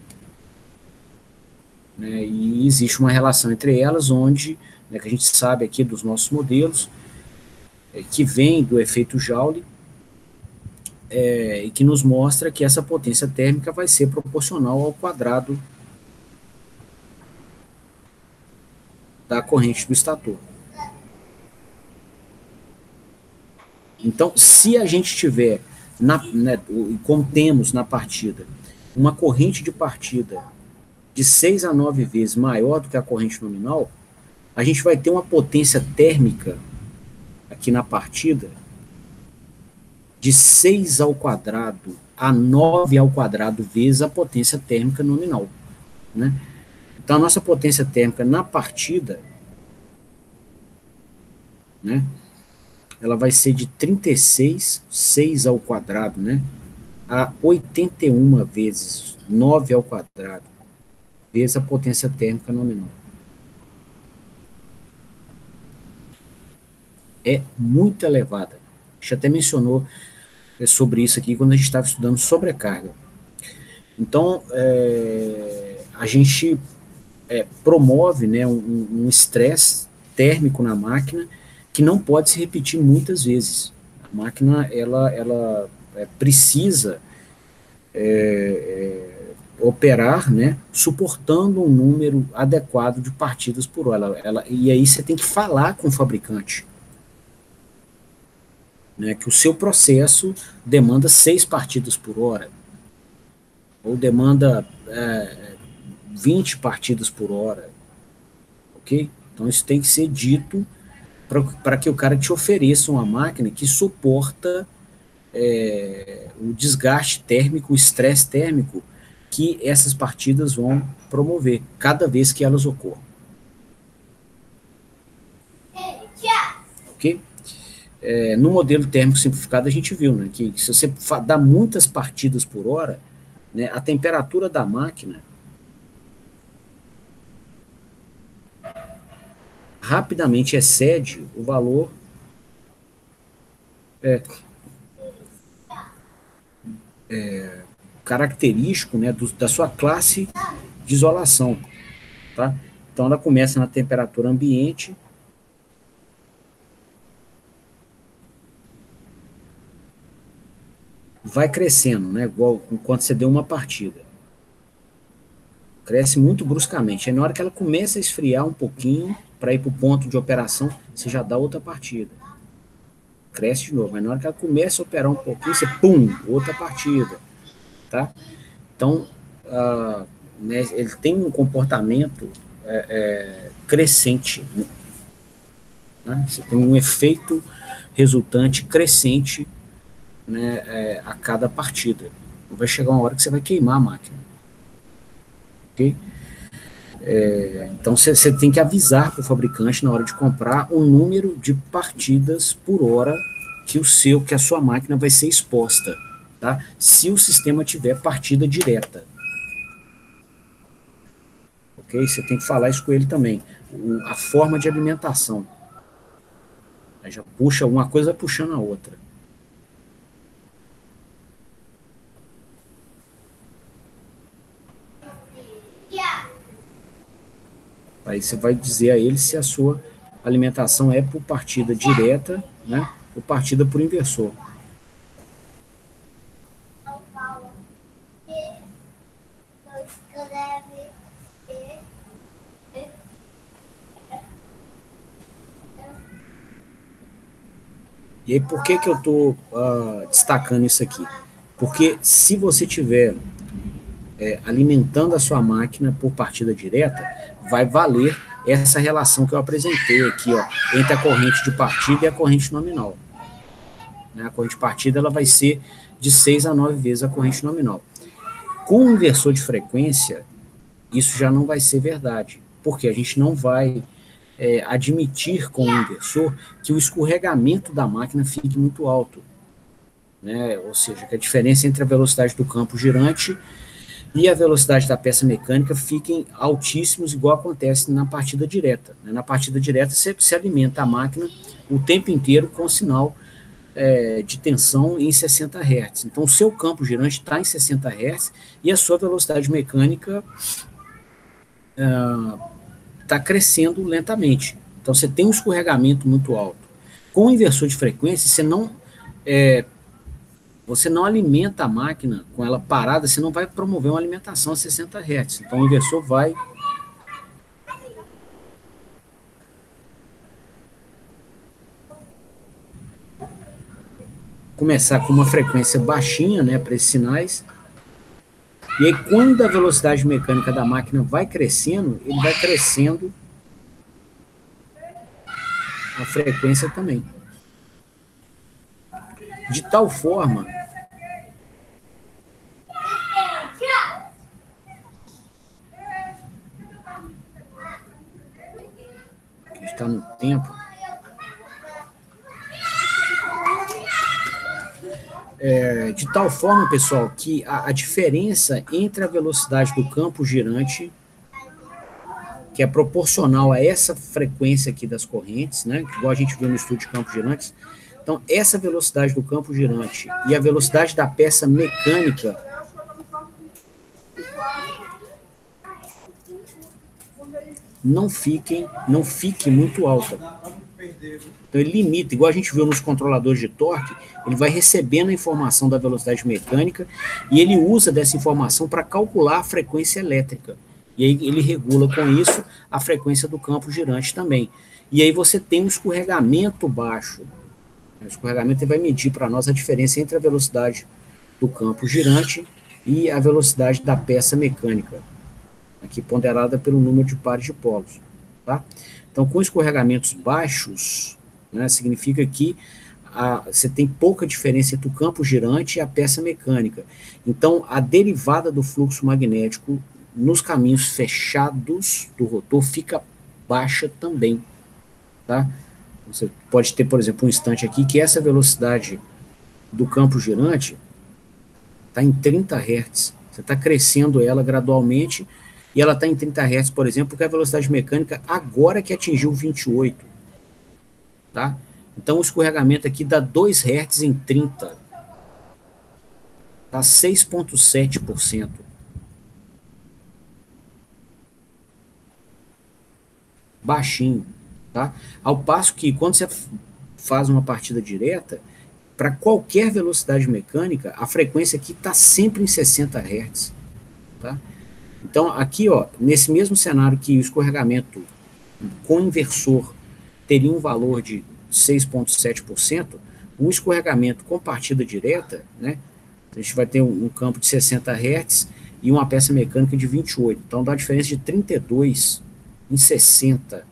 Speaker 2: E existe uma relação entre elas, onde, né, que a gente sabe aqui dos nossos modelos, que vem do efeito Joule, e que nos mostra que essa potência térmica vai ser proporcional ao quadrado da corrente do estator. Então, se a gente tiver, como temos na partida, uma corrente de partida de 6 a 9 vezes maior do que a corrente nominal, a gente vai ter uma potência térmica aqui na partida de 6 ao quadrado a 9 ao quadrado vezes a potência térmica nominal, né? Então, a nossa potência térmica na partida, né, ela vai ser de 36, 6 ao quadrado, né, a 81 vezes 9 ao quadrado, vezes a potência térmica nominal. É muito elevada. A gente até mencionou sobre isso aqui quando a gente estava estudando sobrecarga. Então, a gente promove, né, um estresse térmico na máquina que não pode se repetir muitas vezes. A máquina ela precisa operar, né, suportando um número adequado de partidas por hora. E aí você tem que falar com o fabricante, né, que o seu processo demanda 6 partidas por hora, ou demanda 20 partidas por hora, ok? Então isso tem que ser dito para que o cara te ofereça uma máquina que suporta o desgaste térmico, o estresse térmico que essas partidas vão promover, cada vez que elas ocorram. Ok? No modelo térmico simplificado a gente viu, né, que se você dá muitas partidas por hora, né, a temperatura da máquina rapidamente excede o valor característico, né, da sua classe de isolação. Tá? Então ela começa na temperatura ambiente, vai crescendo, né, igual enquanto você deu uma partida. Cresce muito bruscamente. Aí na hora que ela começa a esfriar um pouquinho, para ir para o ponto de operação, você já dá outra partida. Cresce de novo. Mas na hora que ela começa a operar um pouquinho, você, pum, outra partida. Tá? Então, né, ele tem um comportamento crescente. Né? Você tem um efeito resultante crescente, né, a cada partida. Vai chegar uma hora que você vai queimar a máquina. Ok? Então você tem que avisar para o fabricante na hora de comprar o número de partidas por hora que a sua máquina vai ser exposta, tá? Se o sistema tiver partida direta. Ok? Você tem que falar isso com ele também. A forma de alimentação. Aí já puxa, uma coisa vai puxando a outra. Aí você vai dizer a ele se a sua alimentação é por partida direta, né, ou partida por inversor. E aí, por que eu estou destacando isso aqui? Porque se você tiver alimentando a sua máquina por partida direta, vai valer essa relação que eu apresentei aqui, ó, entre a corrente de partida e a corrente nominal. Né? A corrente de partida ela vai ser de 6 a 9 vezes a corrente nominal. Com o inversor de frequência, isso já não vai ser verdade, porque a gente não vai admitir com o inversor que o escorregamento da máquina fique muito alto. Né? Ou seja, que a diferença entre a velocidade do campo girante e a velocidade da peça mecânica fiquem altíssimos, igual acontece na partida direta. Né? Na partida direta, você alimenta a máquina o tempo inteiro com sinal de tensão em 60 Hz. Então, o seu campo girante está em 60 Hz e a sua velocidade mecânica está crescendo lentamente. Então, você tem um escorregamento muito alto. Com o inversor de frequência, você não alimenta a máquina com ela parada, você não vai promover uma alimentação a 60 Hz. Então, o inversor vai começar com uma frequência baixinha, né, para esses sinais. E aí, quando a velocidade mecânica da máquina vai crescendo, ele vai crescendo a frequência também. De tal forma que está no tempo. De tal forma, pessoal, que a diferença entre a velocidade do campo girante, que é proporcional a essa frequência aqui das correntes, né, igual a gente viu no estudo de campos girantes, então essa velocidade do campo girante e a velocidade da peça mecânica não fique muito alta. Então ele limita, igual a gente viu nos controladores de torque, ele vai recebendo a informação da velocidade mecânica e ele usa dessa informação para calcular a frequência elétrica. E aí ele regula com isso a frequência do campo girante também. E aí você tem um escorregamento baixo. O escorregamento vai medir para nós a diferença entre a velocidade do campo girante e a velocidade da peça mecânica, aqui ponderada pelo número de pares de polos. Tá? Então, com escorregamentos baixos, né, significa que você tem pouca diferença entre o campo girante e a peça mecânica. Então, a derivada do fluxo magnético nos caminhos fechados do rotor fica baixa também. Tá? Você pode ter, por exemplo, um instante aqui que essa velocidade do campo girante está em 30 Hz. Você está crescendo ela gradualmente e ela está em 30 Hz, por exemplo, porque a velocidade mecânica agora que atingiu 28. Tá? Então, o escorregamento aqui dá 2 Hz em 30. Está 6,7%. Baixinho. Tá? Ao passo que, quando você faz uma partida direta, para qualquer velocidade mecânica, a frequência aqui está sempre em 60 Hz. Tá? Então, aqui, ó, nesse mesmo cenário que o escorregamento com inversor teria um valor de 6,7%, um escorregamento com partida direta, né, a gente vai ter um campo de 60 Hz e uma peça mecânica de 28. Então, dá uma diferença de 32 em 60.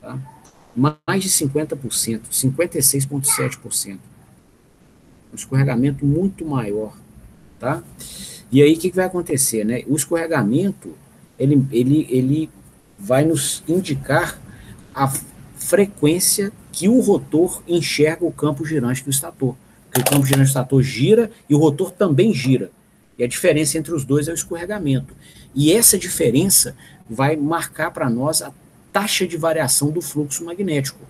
Speaker 2: Tá? mais de 50%, 56,7%. Um escorregamento muito maior, tá? E aí, o que vai acontecer, né? O escorregamento, ele vai nos indicar a frequência que o rotor enxerga o campo girante do estator. Porque o campo girante do estator gira e o rotor também gira. E a diferença entre os dois é o escorregamento. E essa diferença vai marcar para nós a taxa de variação do fluxo magnético.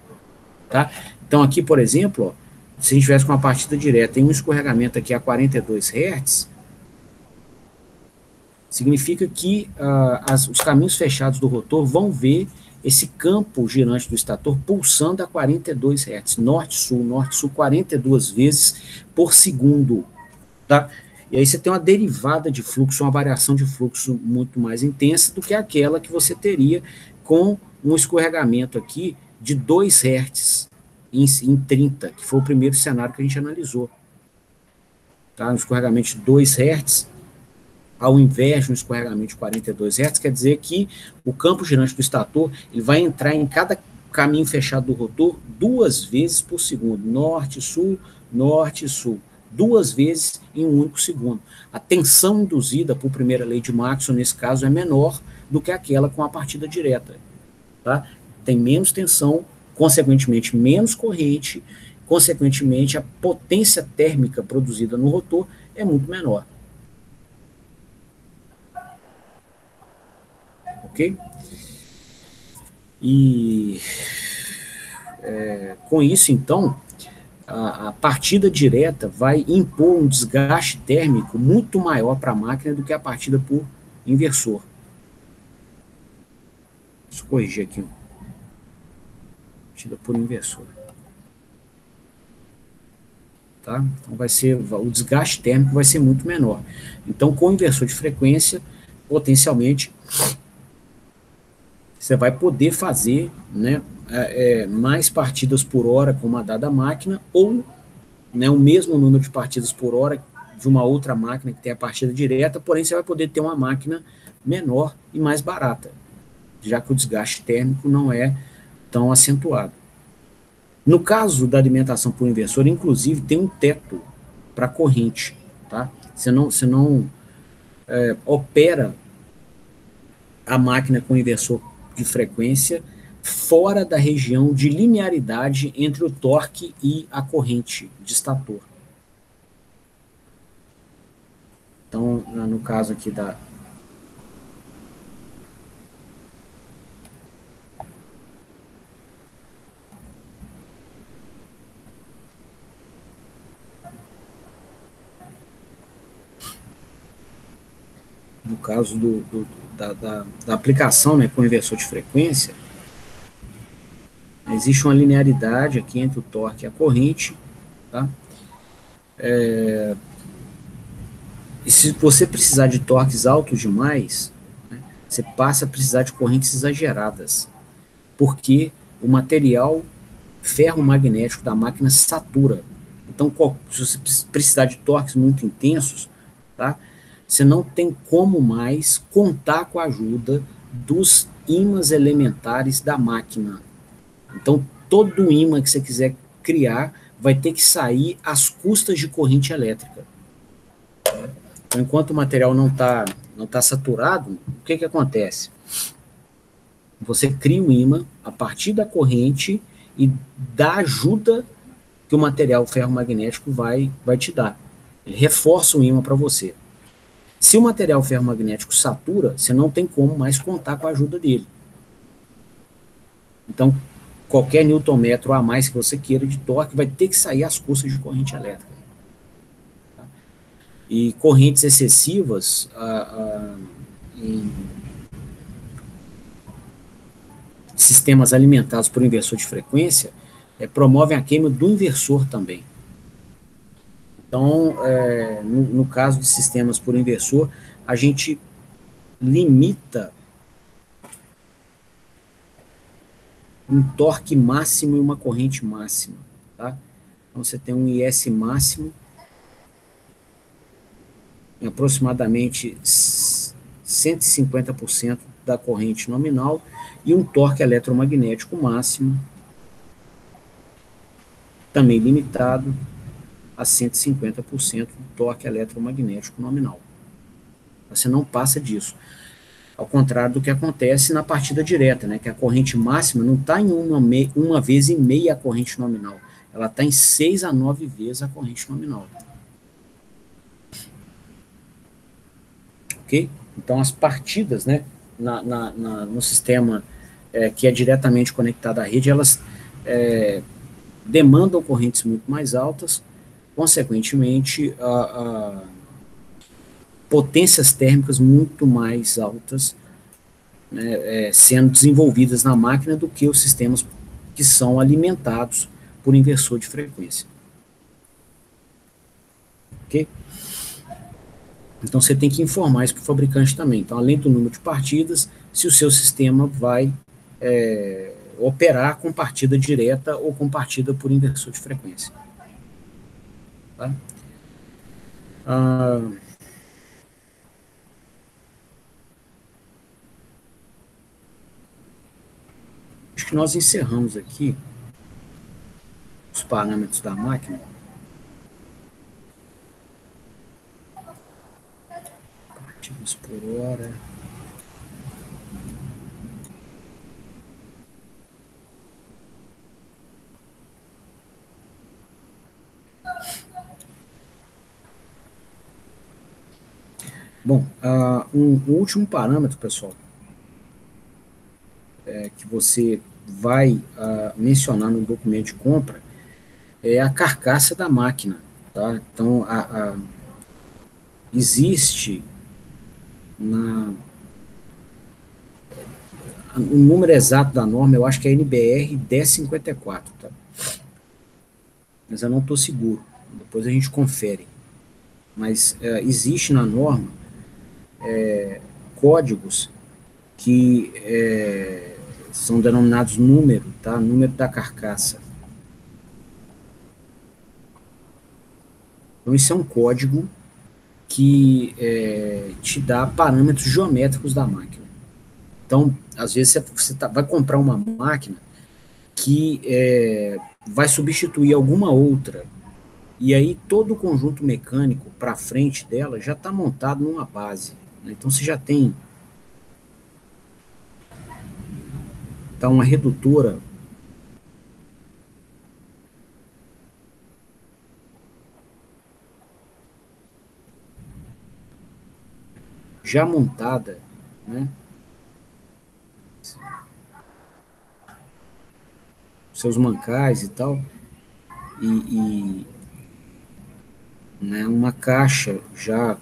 Speaker 2: Tá? Então, aqui, por exemplo, ó, se a gente tivesse com uma partida direta em um escorregamento aqui a 42 Hz, significa que os caminhos fechados do rotor vão ver esse campo girante do estator pulsando a 42 Hz, norte-sul, 42 vezes por segundo. Tá? E aí você tem uma derivada de fluxo, uma variação de fluxo muito mais intensa do que aquela que você teria com um escorregamento aqui de 2 Hz em 30, que foi o primeiro cenário que a gente analisou. Tá? Um escorregamento de 2 Hz, ao invés de um escorregamento de 42 Hz, quer dizer que o campo girante do estator ele vai entrar em cada caminho fechado do rotor 2 vezes por segundo, norte-sul, 2 vezes em um único segundo. A tensão induzida por primeira lei de Maxwell, nesse caso, é menor do que aquela com a partida direta. Tá? Tem menos tensão, consequentemente menos corrente, consequentemente a potência térmica produzida no rotor é muito menor. Ok? E com isso, então, a partida direta vai impor um desgaste térmico muito maior para a máquina do que a partida por inversor. Deixa eu corrigir aqui. Partida por inversor. Tá? Então o desgaste térmico vai ser muito menor. Então, com o inversor de frequência, potencialmente, você vai poder fazer, né, mais partidas por hora com uma dada máquina, ou, né, o mesmo número de partidas por hora de uma outra máquina que tem a partida direta, porém você vai poder ter uma máquina menor e mais barata, já que o desgaste térmico não é tão acentuado. No caso da alimentação por inversor, inclusive, tem um teto para corrente. Tá? Você não opera a máquina com inversor de frequência fora da região de linearidade entre o torque e a corrente de estator. Então, no caso aqui no caso da aplicação, né, com inversor de frequência, existe uma linearidade aqui entre o torque e a corrente, tá? E se você precisar de torques altos demais, né, você passa a precisar de correntes exageradas, porque o material ferromagnético da máquina satura. Então, se você precisar de torques muito intensos, tá, você não tem como mais contar com a ajuda dos ímãs elementares da máquina. Então, todo ímã que você quiser criar vai ter que sair às custas de corrente elétrica. Então, enquanto o material não tá saturado, o que acontece? Você cria um ímã a partir da corrente e da ajuda que o material ferromagnético vai te dar. Ele reforça o ímã para você. Se o material ferromagnético satura, você não tem como mais contar com a ajuda dele. Então, qualquer newtonmetro a mais que você queira de torque vai ter que sair às custas de corrente elétrica. E correntes excessivas em sistemas alimentados por inversor de frequência promovem a queima do inversor também. Então, no caso de sistemas por inversor, a gente limita um torque máximo e uma corrente máxima. Tá? Então, você tem um IS máximo em aproximadamente 150% da corrente nominal e um torque eletromagnético máximo também limitado a 150% do torque eletromagnético nominal. Você não passa disso. Ao contrário do que acontece na partida direta, né, que a corrente máxima não está em uma vez e meia a corrente nominal, ela está em 6 a 9 vezes a corrente nominal. Ok? Então, as partidas, né, no sistema que é diretamente conectado à rede, elas demandam correntes muito mais altas, consequentemente, potências térmicas muito mais altas, né, sendo desenvolvidas na máquina do que os sistemas que são alimentados por inversor de frequência. Ok? Então você tem que informar isso para o fabricante também. Então, além do número de partidas, se o seu sistema vai operar com partida direta ou com partida por inversor de frequência. Tá? Acho que nós encerramos aqui os parâmetros da máquina. Partidas por hora. Bom, um último parâmetro, pessoal, que você vai mencionar no documento de compra é a carcaça da máquina. Tá? Então, existe o número exato da norma, eu acho que é NBR 1054, tá? Mas eu não estou seguro. Depois a gente confere. Mas existe na norma códigos que são denominados número, tá? Número da carcaça. Então, isso é um código que te dá parâmetros geométricos da máquina. Então, às vezes, você vai comprar uma máquina que vai substituir alguma outra, e aí todo o conjunto mecânico para frente dela já está montado numa base. Né? Então, você já tem uma redutora já montada, né? Seus mancais e tal, e né, uma caixa já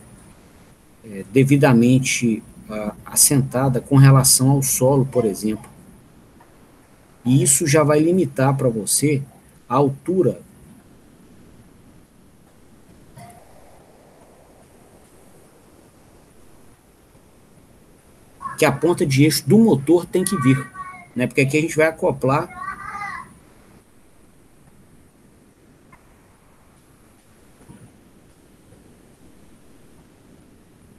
Speaker 2: devidamente assentada com relação ao solo, por exemplo. E isso já vai limitar para você a altura que a ponta de eixo do motor tem que vir, né? Porque aqui a gente vai acoplar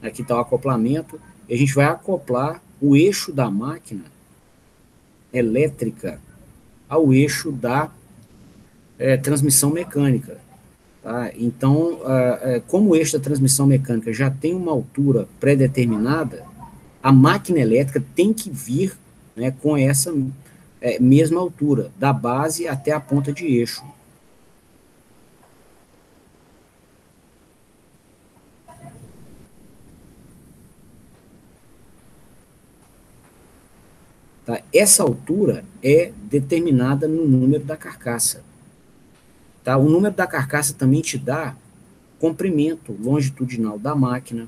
Speaker 2: aqui está o acoplamento, e a gente vai acoplar o eixo da máquina elétrica ao eixo da transmissão mecânica. Tá? Então, como o eixo da transmissão mecânica já tem uma altura pré-determinada, a máquina elétrica tem que vir, né, com essa mesma altura, da base até a ponta de eixo. Tá? Essa altura é determinada no número da carcaça. Tá? O número da carcaça também te dá comprimento longitudinal da máquina,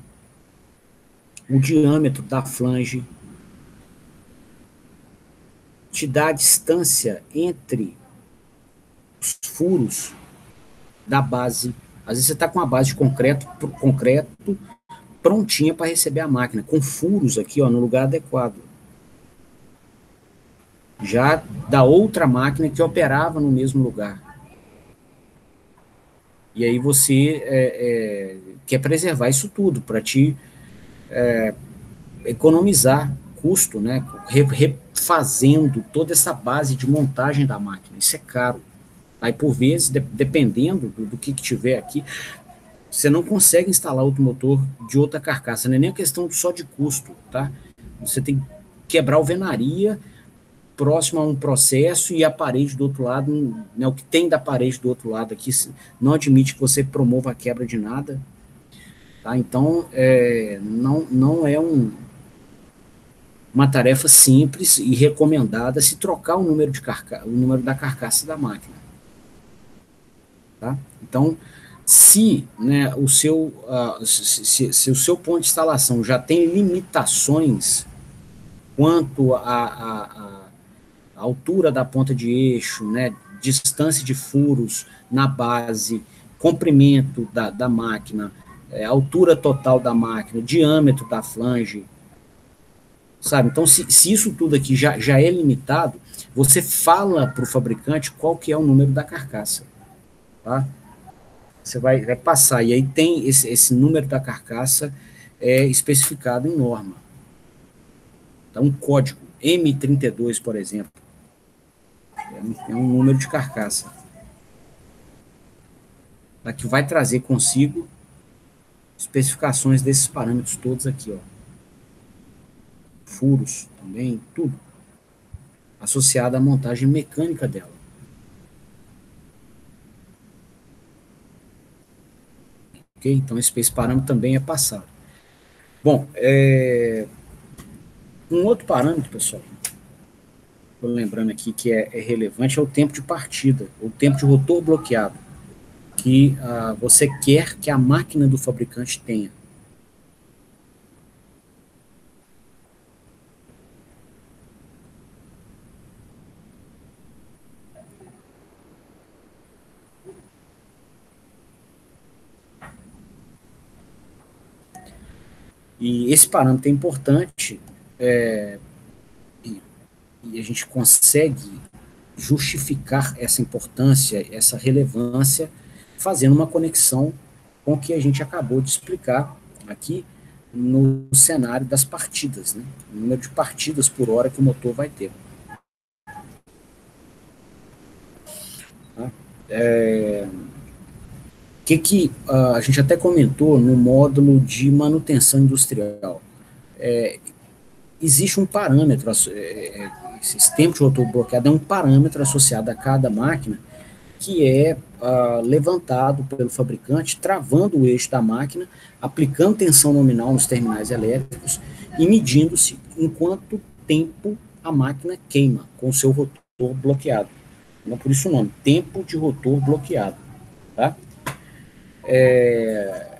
Speaker 2: o diâmetro da flange, te dá a distância entre os furos da base. Às vezes você está com uma base de concreto prontinha para receber a máquina, com furos aqui no lugar adequado. Já da outra máquina que operava no mesmo lugar. E aí você quer preservar isso tudo para te economizar custo, né? Refazendo toda essa base de montagem da máquina. Isso é caro. Aí, por vezes, dependendo do que tiver aqui, você não consegue instalar outro motor de outra carcaça, não é nem questão só de custo, tá? Você tem que quebrar alvenaria próximo a um processo e a parede do outro lado, né, o que tem da parede do outro lado aqui não admite que você promova a quebra de nada, tá? Então, não é uma tarefa simples e recomendada se trocar o número, o número da carcaça da máquina, tá? Então, se, né, se o seu ponto de instalação já tem limitações quanto a altura da ponta de eixo, né, distância de furos na base, comprimento da máquina, altura total da máquina, diâmetro da flange, sabe? Então, se isso tudo aqui já é limitado, você fala para o fabricante qual que é o número da carcaça, tá? Você vai passar, e aí tem esse número da carcaça especificado em norma. Então, um código M32, por exemplo, é um número de carcaça, tá? Que vai trazer consigo especificações desses parâmetros todos aqui, ó. Furos também, tudo associado à montagem mecânica dela. Ok? Então, esse parâmetro também é passado. Bom, um outro parâmetro, pessoal, estou lembrando aqui que é relevante, é o tempo de partida, o tempo de rotor bloqueado, que você quer que a máquina do fabricante tenha. E esse parâmetro é importante, e a gente consegue justificar essa importância, essa relevância, fazendo uma conexão com o que a gente acabou de explicar aqui no cenário das partidas, né? O número de partidas por hora que o motor vai ter. Tá? Que a gente até comentou no módulo de manutenção industrial. Existe um parâmetro, esse tempo de rotor bloqueado é um parâmetro associado a cada máquina que é levantado pelo fabricante, travando o eixo da máquina, aplicando tensão nominal nos terminais elétricos e medindo-se em quanto tempo a máquina queima com o seu rotor bloqueado. Então, por isso o nome, tempo de rotor bloqueado. Tá? E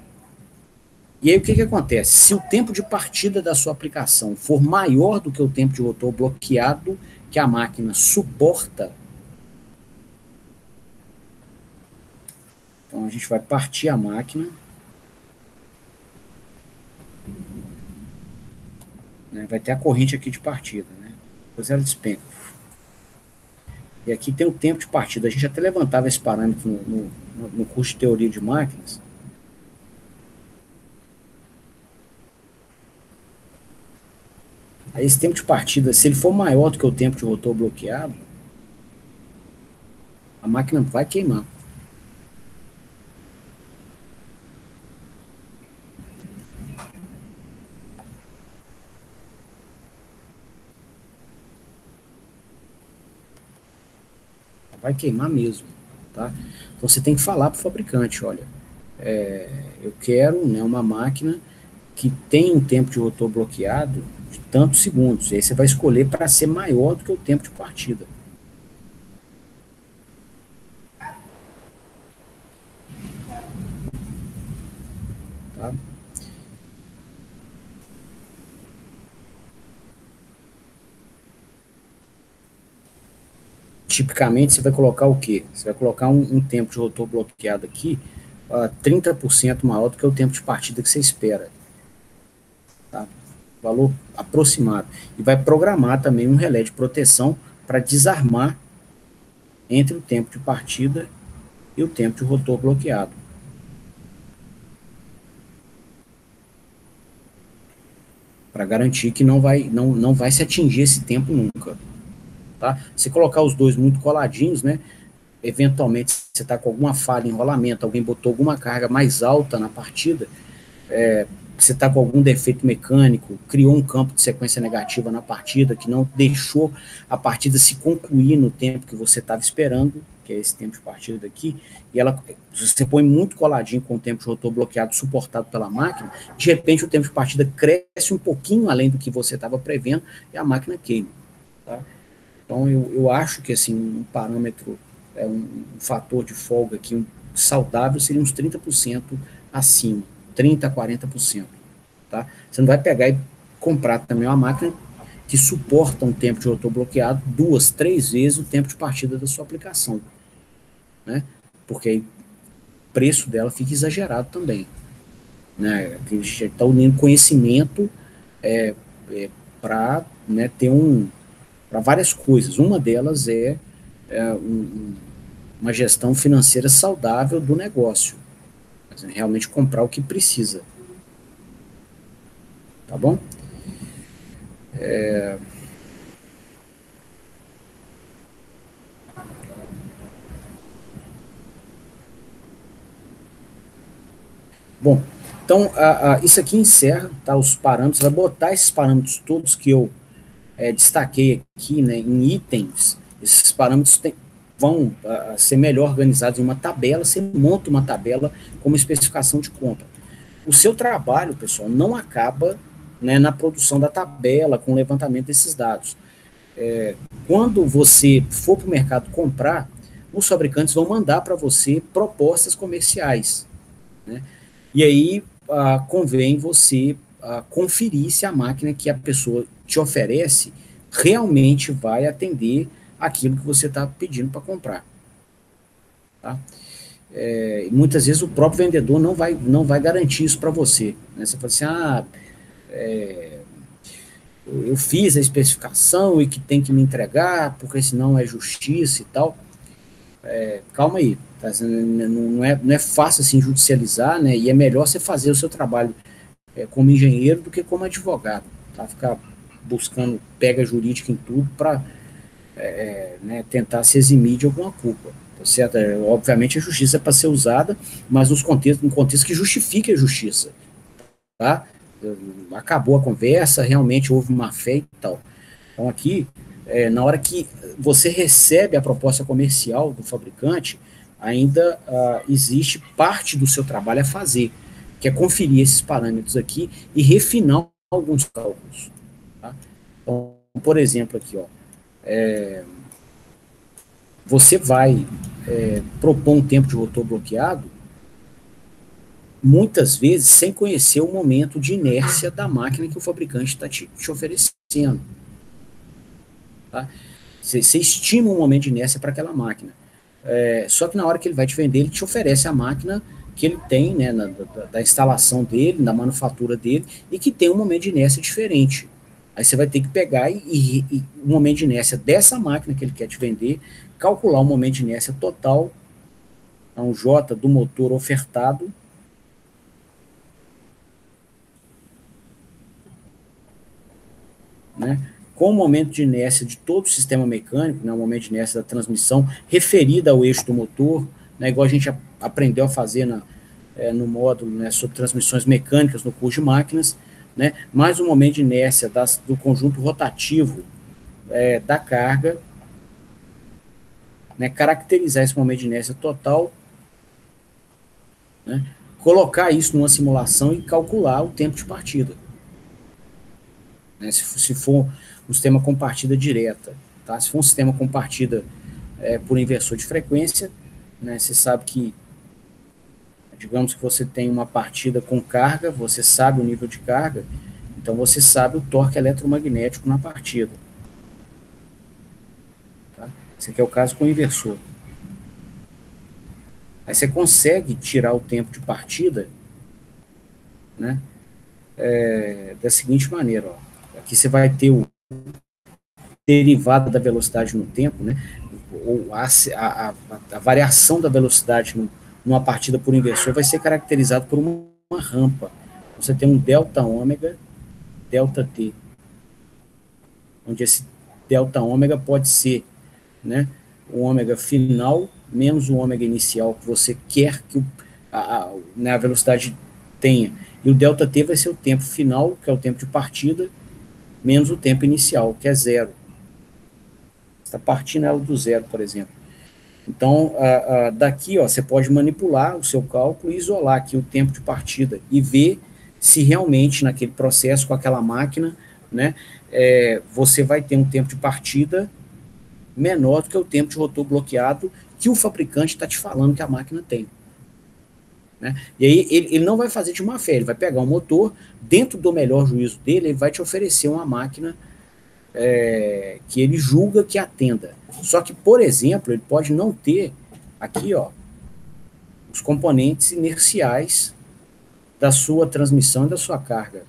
Speaker 2: aí o que acontece? Se o tempo de partida da sua aplicação for maior do que o tempo de rotor bloqueado que a máquina suporta, então a gente vai partir a máquina, né, vai ter a corrente aqui de partida, né? Depois ela despenca. E aqui tem o tempo de partida. A gente até levantava esse parâmetro no curso de teoria de máquinas. Aí esse tempo de partida, se ele for maior do que o tempo de rotor bloqueado, a máquina vai queimar. Vai queimar mesmo, tá? Então você tem que falar para o fabricante, olha, eu quero, né, uma máquina que tem um tempo de rotor bloqueado de tantos segundos. E aí você vai escolher para ser maior do que o tempo de partida. Tá? Tipicamente você vai colocar o quê? Você vai colocar um tempo de rotor bloqueado aqui 30% maior do que o tempo de partida que você espera. Tá? Valor aproximado. E vai programar também um relé de proteção para desarmar entre o tempo de partida e o tempo de rotor bloqueado. Para garantir que não vai se atingir esse tempo nunca. Tá? Se colocar os dois muito coladinhos, né, eventualmente você está com alguma falha, enrolamento, alguém botou alguma carga mais alta na partida, você está com algum defeito mecânico, criou um campo de sequência negativa na partida, que não deixou a partida se concluir no tempo que você estava esperando, que é esse tempo de partida aqui, e ela, você põe muito coladinho com o tempo de rotor bloqueado, suportado pela máquina, de repente o tempo de partida cresce um pouquinho além do que você estava prevendo, e a máquina queima. Tá? Então eu acho que assim, um parâmetro, um fator de folga aqui, saudável, seria uns 30% acima. 30% a 40%. Tá? Você não vai pegar e comprar também uma máquina que suporta um tempo de rotor bloqueado 2, 3 vezes o tempo de partida da sua aplicação. Né? Porque aí o preço dela fica exagerado também. Né? A gente está unindo conhecimento para, né, ter para várias coisas. Uma delas é uma gestão financeira saudável do negócio. Realmente comprar o que precisa. Tá bom? Bom, então isso aqui encerra, tá, os parâmetros, vai botar esses parâmetros todos que eu destaquei aqui, né, em itens. Esses parâmetros vão ser melhor organizados em uma tabela. Você monta uma tabela como especificação de compra. O seu trabalho, pessoal, não acaba, né, na produção da tabela, com o levantamento desses dados. Quando você for para o mercado comprar, os fabricantes vão mandar para você propostas comerciais. Né? E aí convém você conferir se a máquina que a pessoa te oferece realmente vai atender aquilo que você está pedindo para comprar. Tá? Muitas vezes o próprio vendedor não vai garantir isso para você. Né? Você fala assim, eu fiz a especificação e que tem que me entregar, porque senão é justiça e tal. Calma aí, tá? Não é fácil assim judicializar, né? E é melhor você fazer o seu trabalho como engenheiro do que como advogado, tá? Ficar buscando pega jurídica em tudo para né, tentar se eximir de alguma culpa, tá certo? Obviamente a justiça é para ser usada, mas num contexto que justifique a justiça, tá? Acabou a conversa, realmente houve má fé e tal. Então aqui, na hora que você recebe a proposta comercial do fabricante, ainda existe parte do seu trabalho a fazer, que é conferir esses parâmetros aqui e refinar alguns cálculos. Tá? Então, por exemplo, aqui, ó, você vai propor um tempo de rotor bloqueado, muitas vezes sem conhecer o momento de inércia da máquina que o fabricante está te oferecendo. Tá? Você estima um momento de inércia para aquela máquina. Só que na hora que ele vai te vender, ele te oferece a máquina que ele tem, né, da instalação dele, da manufatura dele, e que tem um momento de inércia diferente. Aí você vai ter que pegar e o momento de inércia dessa máquina que ele quer te vender, calcular o momento de inércia total, um J do motor ofertado, né, com o momento de inércia de todo o sistema mecânico, né, o momento de inércia da transmissão, referida ao eixo do motor, né, igual a gente aprendeu a fazer no módulo, né, sobre transmissões mecânicas no curso de máquinas, né, mais o momento de inércia do conjunto rotativo da carga, né, caracterizar esse momento de inércia total, né, colocar isso numa simulação e calcular o tempo de partida. Né, se for um sistema com partida direta, tá? Se for um sistema com partida por inversor de frequência, né, você sabe que, digamos que você tem uma partida com carga, você sabe o nível de carga, então você sabe o torque eletromagnético na partida. Tá? Esse aqui é o caso com o inversor. Aí você consegue tirar o tempo de partida, né, da seguinte maneira, ó. Aqui você vai ter o derivada da velocidade no tempo, né, ou a variação da velocidade numa partida por inversor vai ser caracterizado por uma rampa. Você tem um delta ômega, delta t, onde esse delta ômega pode ser, né, o ômega final menos o ômega inicial que você quer que né, a velocidade tenha. E o ΔT vai ser o tempo final, que é o tempo de partida, menos o tempo inicial, que é zero. Você está partindo ela do zero, por exemplo. Então, daqui, ó, você pode manipular o seu cálculo e isolar aqui o tempo de partida e ver se realmente naquele processo com aquela máquina, né, você vai ter um tempo de partida menor do que o tempo de rotor bloqueado que o fabricante está te falando que a máquina tem. Né? E aí ele não vai fazer de má fé, ele vai pegar um motor, dentro do melhor juízo dele, ele vai te oferecer uma máquina que ele julga que atenda. Só que, por exemplo, ele pode não ter aqui, ó, os componentes inerciais da sua transmissão e da sua carga.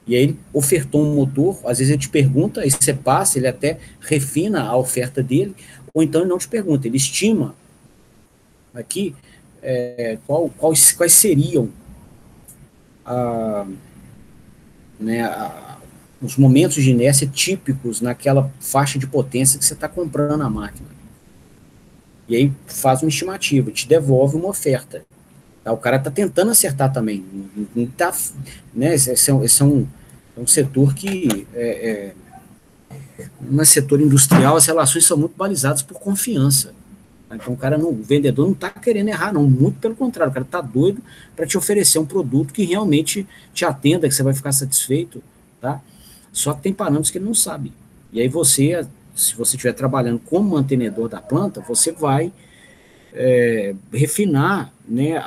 Speaker 2: E aí ele ofertou um motor, às vezes ele te pergunta, aí você passa, ele até refina a oferta dele, ou então ele não te pergunta, ele estima aqui quais seriam os momentos de inércia típicos naquela faixa de potência que você está comprando a máquina. E aí faz uma estimativa, te devolve uma oferta. Tá? O cara está tentando acertar também. Não tá, né? Esse é um setor que no setor industrial as relações são muito balizadas por confiança. Então o vendedor não está querendo errar, não, muito pelo contrário, o cara está doido para te oferecer um produto que realmente te atenda, que você vai ficar satisfeito, tá? Só que tem parâmetros que ele não sabe. E aí você, se você estiver trabalhando como mantenedor da planta, você vai refinar, né,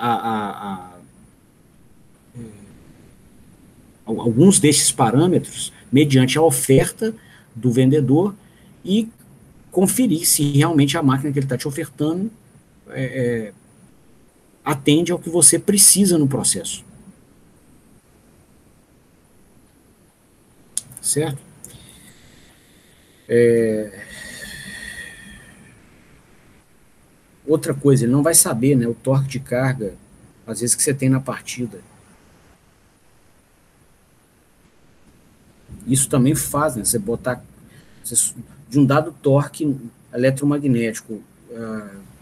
Speaker 2: alguns desses parâmetros mediante a oferta do vendedor e conferir se realmente a máquina que ele está te ofertando atende ao que você precisa no processo. Certo? Outra coisa, ele não vai saber, né, o torque de carga, às vezes, que você tem na partida. Isso também faz, né, você botar de um dado torque eletromagnético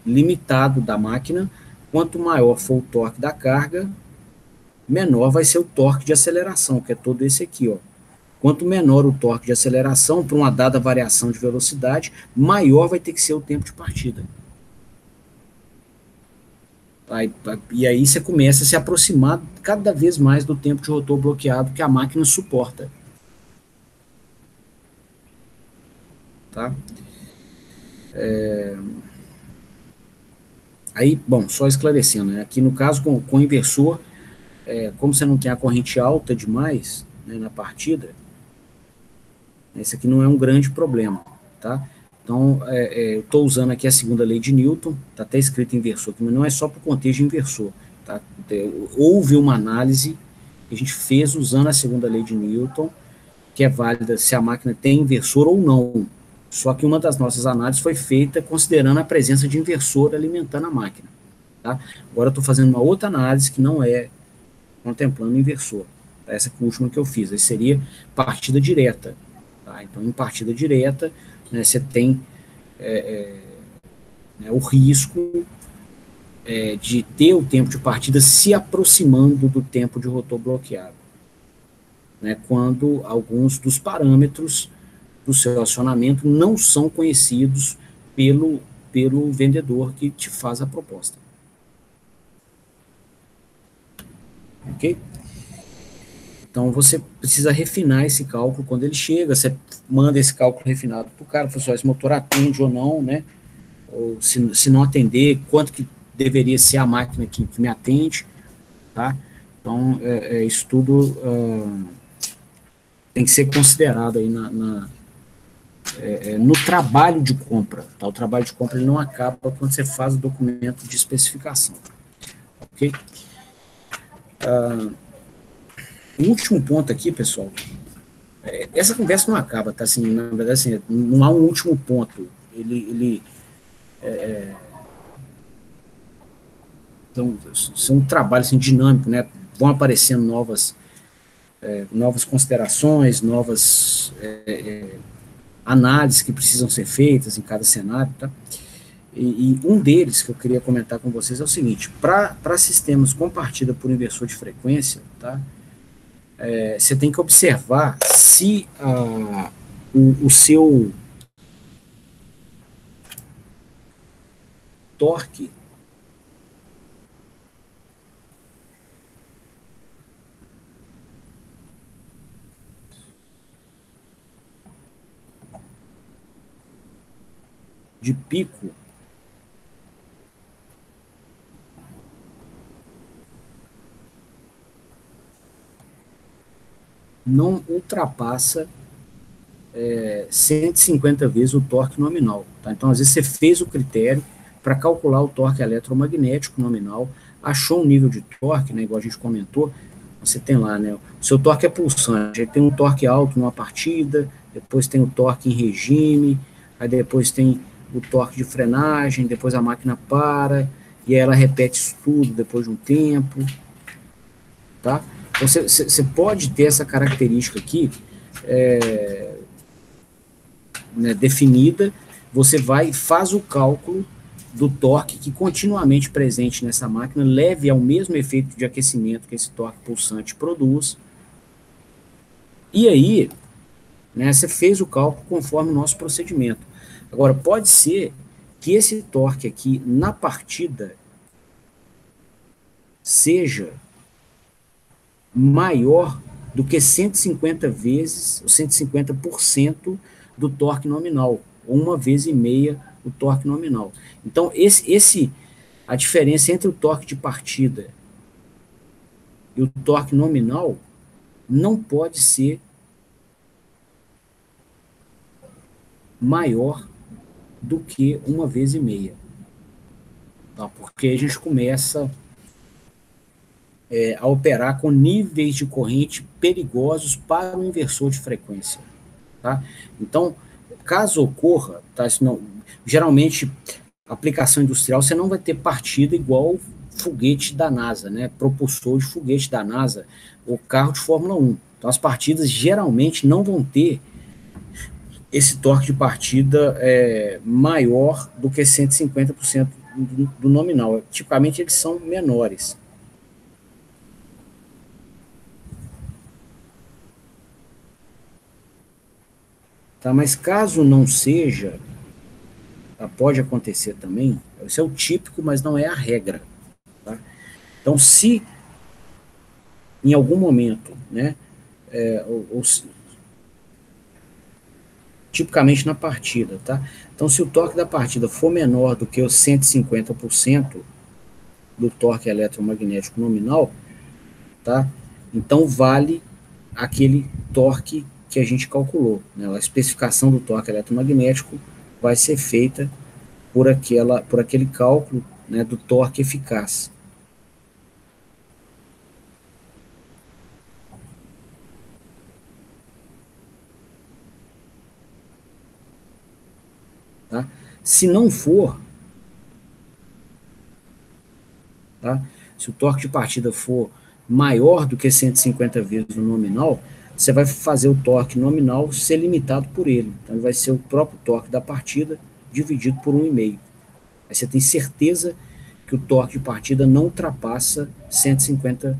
Speaker 2: limitado da máquina, quanto maior for o torque da carga, menor vai ser o torque de aceleração, que é todo esse aqui, ó. Quanto menor o torque de aceleração para uma dada variação de velocidade, maior vai ter que ser o tempo de partida. E aí você começa a se aproximar cada vez mais do tempo de rotor bloqueado que a máquina suporta. Tá? Aí, bom, só esclarecendo, né? Aqui no caso com o inversor, como você não tem a corrente alta demais, né, na partida, esse aqui não é um grande problema, tá? Então, eu estou usando aqui a segunda lei de Newton, está até escrito inversor, mas não é só para o contexto de inversor. Tá? Houve uma análise que a gente fez usando a segunda lei de Newton, que é válida se a máquina tem inversor ou não. Só que uma das nossas análises foi feita considerando a presença de inversor alimentando a máquina. Tá? Agora eu estou fazendo uma outra análise que não é contemplando inversor. Essa que é a última que eu fiz. Aí seria partida direta. Tá? Então, em partida direta, né, você tem o risco de ter o tempo de partida se aproximando do tempo de rotor bloqueado, né, quando alguns dos parâmetros do seu acionamento não são conhecidos pelo vendedor que te faz a proposta. Ok? Então, você precisa refinar esse cálculo quando ele chega, você manda esse cálculo refinado para o cara, fala assim, esse motor atende ou não, né? Ou se não atender, quanto que deveria ser a máquina que me atende, tá? Então, isso tudo tem que ser considerado aí no trabalho de compra, tá? O trabalho de compra ele não acaba quando você faz o documento de especificação, ok? O último ponto aqui, pessoal, essa conversa não acaba, tá? Assim, na verdade, assim, não há um último ponto. Então, isso é um trabalho assim, dinâmico, né? Vão aparecendo novas considerações, novas análises que precisam ser feitas em cada cenário, tá? E um deles que eu queria comentar com vocês é o seguinte: para sistemas com partida por inversor de frequência, tá? Você tem que observar se o seu torque de pico não ultrapassa 150 vezes o torque nominal. Tá? Então, às vezes, você fez o critério para calcular o torque eletromagnético nominal, achou um nível de torque, né, igual a gente comentou, você tem lá, né, o seu torque é pulsante, tem um torque alto numa partida, depois tem o torque em regime, aí depois tem o torque de frenagem, depois a máquina para, e aí ela repete isso tudo depois de um tempo, tá? Então, você pode ter essa característica aqui, né, definida, você faz o cálculo do torque que continuamente presente nessa máquina leve ao mesmo efeito de aquecimento que esse torque pulsante produz. E aí, né, você fez o cálculo conforme o nosso procedimento. Agora, pode ser que esse torque aqui na partida seja maior do que 150 vezes, ou 150% do torque nominal, ou 1,5 vezes o torque nominal. Então, a diferença entre o torque de partida e o torque nominal não pode ser maior do que 1,5 vezes. Tá? Porque a gente começa a operar com níveis de corrente perigosos para o inversor de frequência. Tá? Então, caso ocorra, tá, geralmente, aplicação industrial, você não vai ter partida igual foguete da NASA, né, propulsor de foguete da NASA, ou carro de Fórmula 1. Então, as partidas geralmente não vão ter esse torque de partida maior do que 150% do nominal. Tipicamente, eles são menores. Tá, mas caso não seja, tá, pode acontecer também, isso é o típico, mas não é a regra. Tá? Então, se em algum momento, né, tipicamente na partida, tá? Então, se o torque da partida for menor do que os 150% do torque eletromagnético nominal, tá? Então vale aquele torque que a gente calculou, né? A especificação do torque eletromagnético vai ser feita por aquele cálculo, né, do torque eficaz. Tá? Se não for, tá? Se o torque de partida for maior do que 150 vezes o nominal, você vai fazer o torque nominal ser limitado por ele. Então, vai ser o próprio torque da partida dividido por 1,5. Aí você tem certeza que o torque de partida não ultrapassa 150%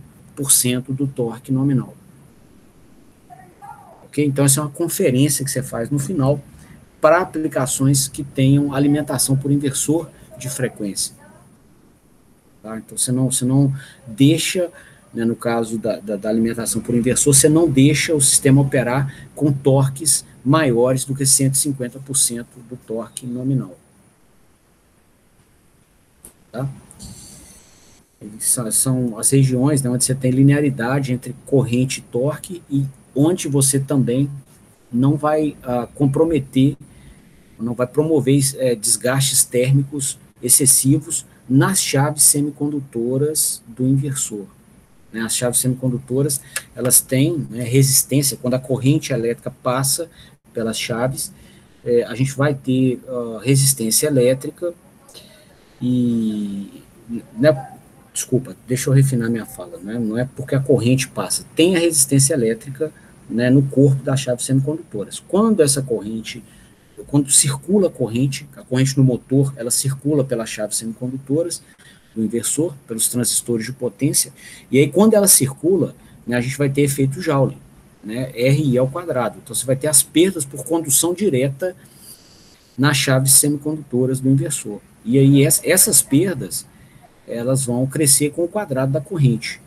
Speaker 2: do torque nominal. Ok? Então, essa é uma conferência que você faz no final para aplicações que tenham alimentação por inversor de frequência. Tá? Então, você não deixa, né, no caso da alimentação por inversor, você não deixa o sistema operar com torques maiores do que 150% do torque nominal. Tá? São as regiões, né, onde você tem linearidade entre corrente e torque e onde você também não vai comprometer, não vai promover desgastes térmicos excessivos nas chaves semicondutoras do inversor. Né? As chaves semicondutoras, elas têm, né, resistência, quando a corrente elétrica passa pelas chaves, a gente vai ter resistência elétrica e, né, desculpa, deixa eu refinar minha fala, né? Não é porque a corrente passa, tem a resistência elétrica, né, no corpo das chaves semicondutoras. Quando essa corrente quando circula a corrente no motor, ela circula pelas chaves semicondutoras do inversor, pelos transistores de potência, e aí quando ela circula, né, a gente vai ter efeito Joule, né, RI ao quadrado. Então você vai ter as perdas por condução direta nas chaves semicondutoras do inversor. E aí essas perdas, elas vão crescer com o quadrado da corrente.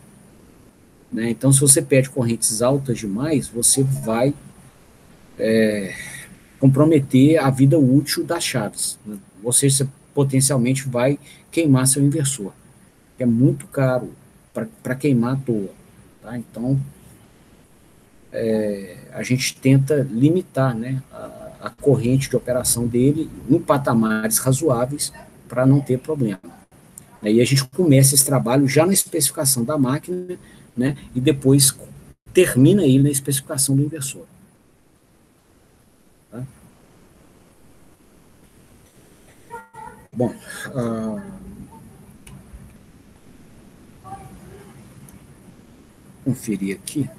Speaker 2: Né? Então, se você pede correntes altas demais, você vai comprometer a vida útil das chaves. Né? Ou seja, você potencialmente vai queimar seu inversor, que é muito caro para queimar à toa. Tá? Então, a gente tenta limitar, né, a corrente de operação dele em patamares razoáveis para não ter problema. Aí a gente começa esse trabalho já na especificação da máquina, né, e depois termina ele na especificação do inversor. Tá? Bom, conferir aqui.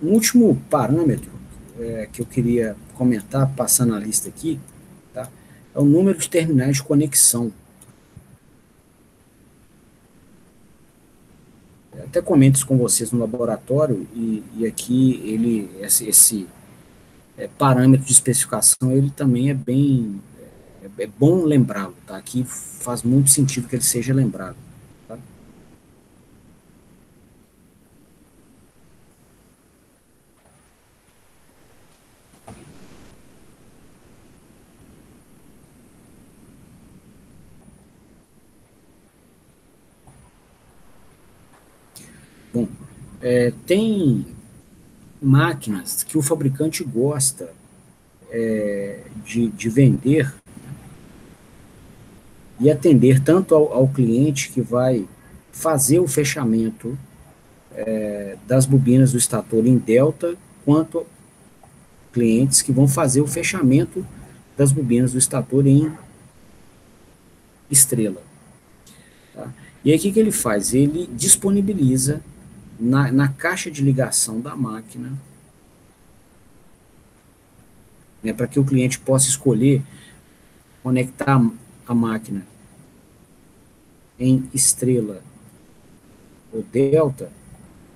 Speaker 2: Um último parâmetro que eu queria comentar, passando a lista aqui, tá, é o número de terminais de conexão. Eu até comento isso com vocês no laboratório, e aqui esse parâmetro de especificação, ele também é bem, é bom lembrá-lo, tá? Aqui faz muito sentido que ele seja lembrado. Tá? Bom, tem máquinas que o fabricante gosta de vender e atender tanto ao cliente que vai fazer o fechamento das bobinas do estator em delta, quanto clientes que vão fazer o fechamento das bobinas do estator em estrela. Tá? E aí o que ele faz? Ele disponibiliza na caixa de ligação da máquina, né, para que o cliente possa escolher conectar a máquina em estrela ou delta.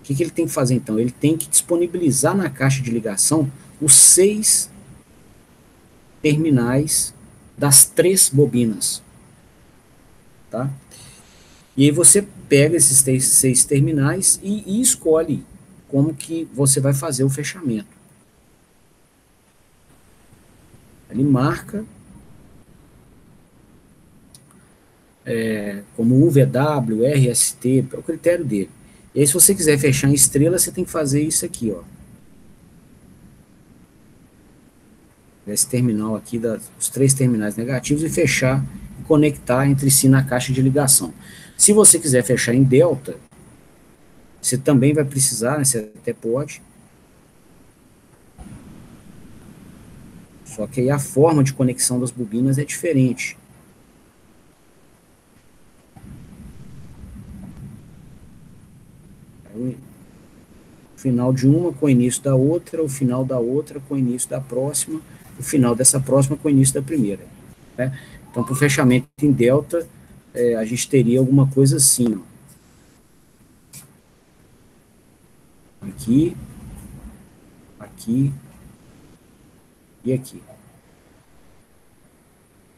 Speaker 2: O que ele tem que fazer então? Ele tem que disponibilizar na caixa de ligação os 6 terminais das 3 bobinas. Tá? E aí você pega esses 6 terminais e escolhe como que você vai fazer o fechamento. Ele marca como UVW, RST, é o critério dele. E aí, se você quiser fechar em estrela, você tem que fazer isso aqui, ó. Esse terminal aqui, os 3 terminais negativos, e fechar e conectar entre si na caixa de ligação. Se você quiser fechar em delta, você também vai precisar, né, você até pode. Só que aí a forma de conexão das bobinas é diferente. O final de uma com o início da outra, o final da outra com o início da próxima, o final dessa próxima com o início da primeira. Né? Então, para o fechamento em delta, a gente teria alguma coisa assim, ó. Aqui, aqui e aqui.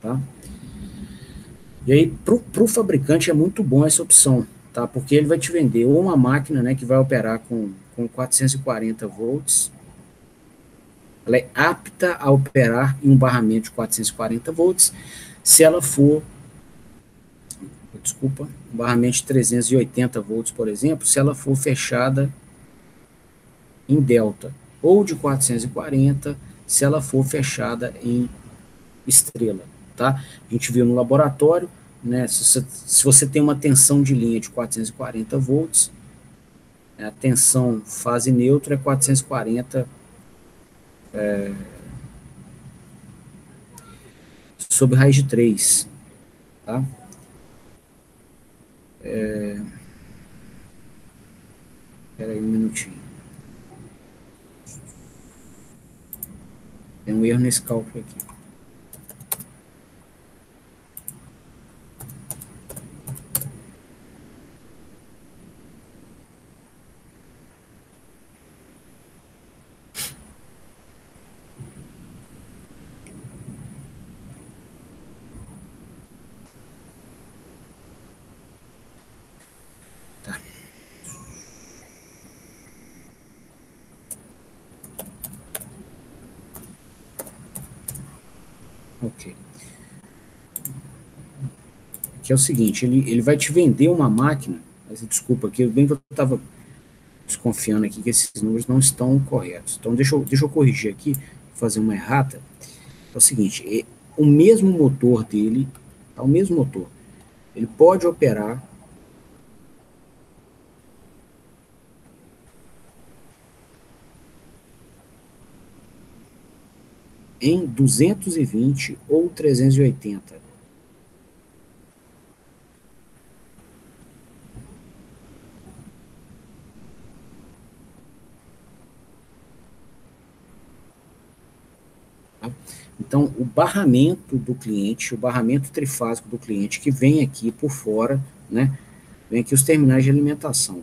Speaker 2: Tá? E aí, para o fabricante é muito bom essa opção, tá? Porque ele vai te vender ou uma máquina, né, que vai operar com 440 volts, ela é apta a operar em um barramento de 440 volts, se ela for, um barramento de 380 volts, por exemplo, se ela for fechada em delta, ou de 440, se ela for fechada em estrela, tá? A gente viu no laboratório, né, se você tem uma tensão de linha de 440 volts, a tensão fase neutra é 440 sobre raiz de 3, tá? Espera aí um minutinho. Tem um erro nesse cálculo aqui. Tá. Ok. Que é o seguinte, ele vai te vender uma máquina, mas desculpa, que bem que eu estava desconfiando aqui que esses números não estão corretos. Então, deixa eu corrigir aqui, fazer uma errata. É o seguinte, o mesmo motor dele, tá, o mesmo motor, ele pode operar em 220 ou 380. Tá? Então, o barramento do cliente, o barramento trifásico do cliente, que vem aqui por fora, né? Vem aqui os terminais de alimentação.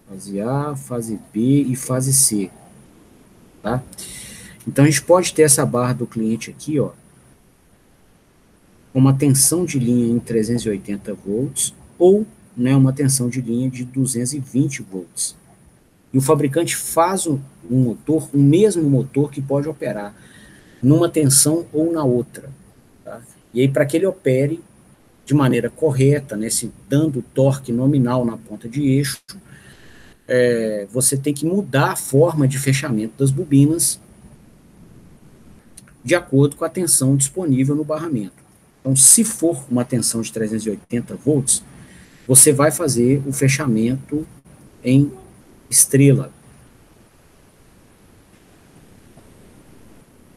Speaker 2: Fase A, fase B e fase C. Tá? Então, a gente pode ter essa barra do cliente aqui, ó, com uma tensão de linha em 380 volts ou, né, uma tensão de linha de 220 volts. E o fabricante faz um motor, o mesmo motor que pode operar numa tensão ou na outra. Tá? E aí, para que ele opere de maneira correta, né, dando torque nominal na ponta de eixo, você tem que mudar a forma de fechamento das bobinas de acordo com a tensão disponível no barramento. Então, se for uma tensão de 380 volts, você vai fazer o fechamento em estrela,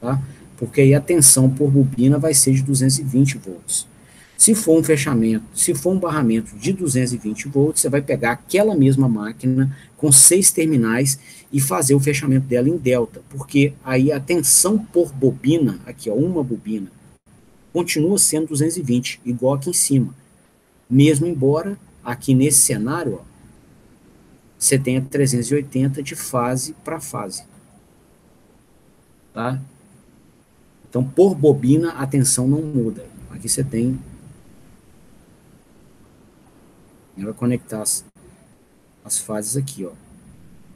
Speaker 2: tá? Porque aí a tensão por bobina vai ser de 220 volts. Se for um fechamento, se for um barramento de 220 volts, você vai pegar aquela mesma máquina com 6 terminais e fazer o fechamento dela em delta, porque aí a tensão por bobina, aqui ó, uma bobina, continua sendo 220, igual aqui em cima. Mesmo embora aqui nesse cenário, ó, você tenha 380 de fase para fase. Tá? Então, por bobina, a tensão não muda. Aqui você tem. Vai conectar as fases aqui, ó.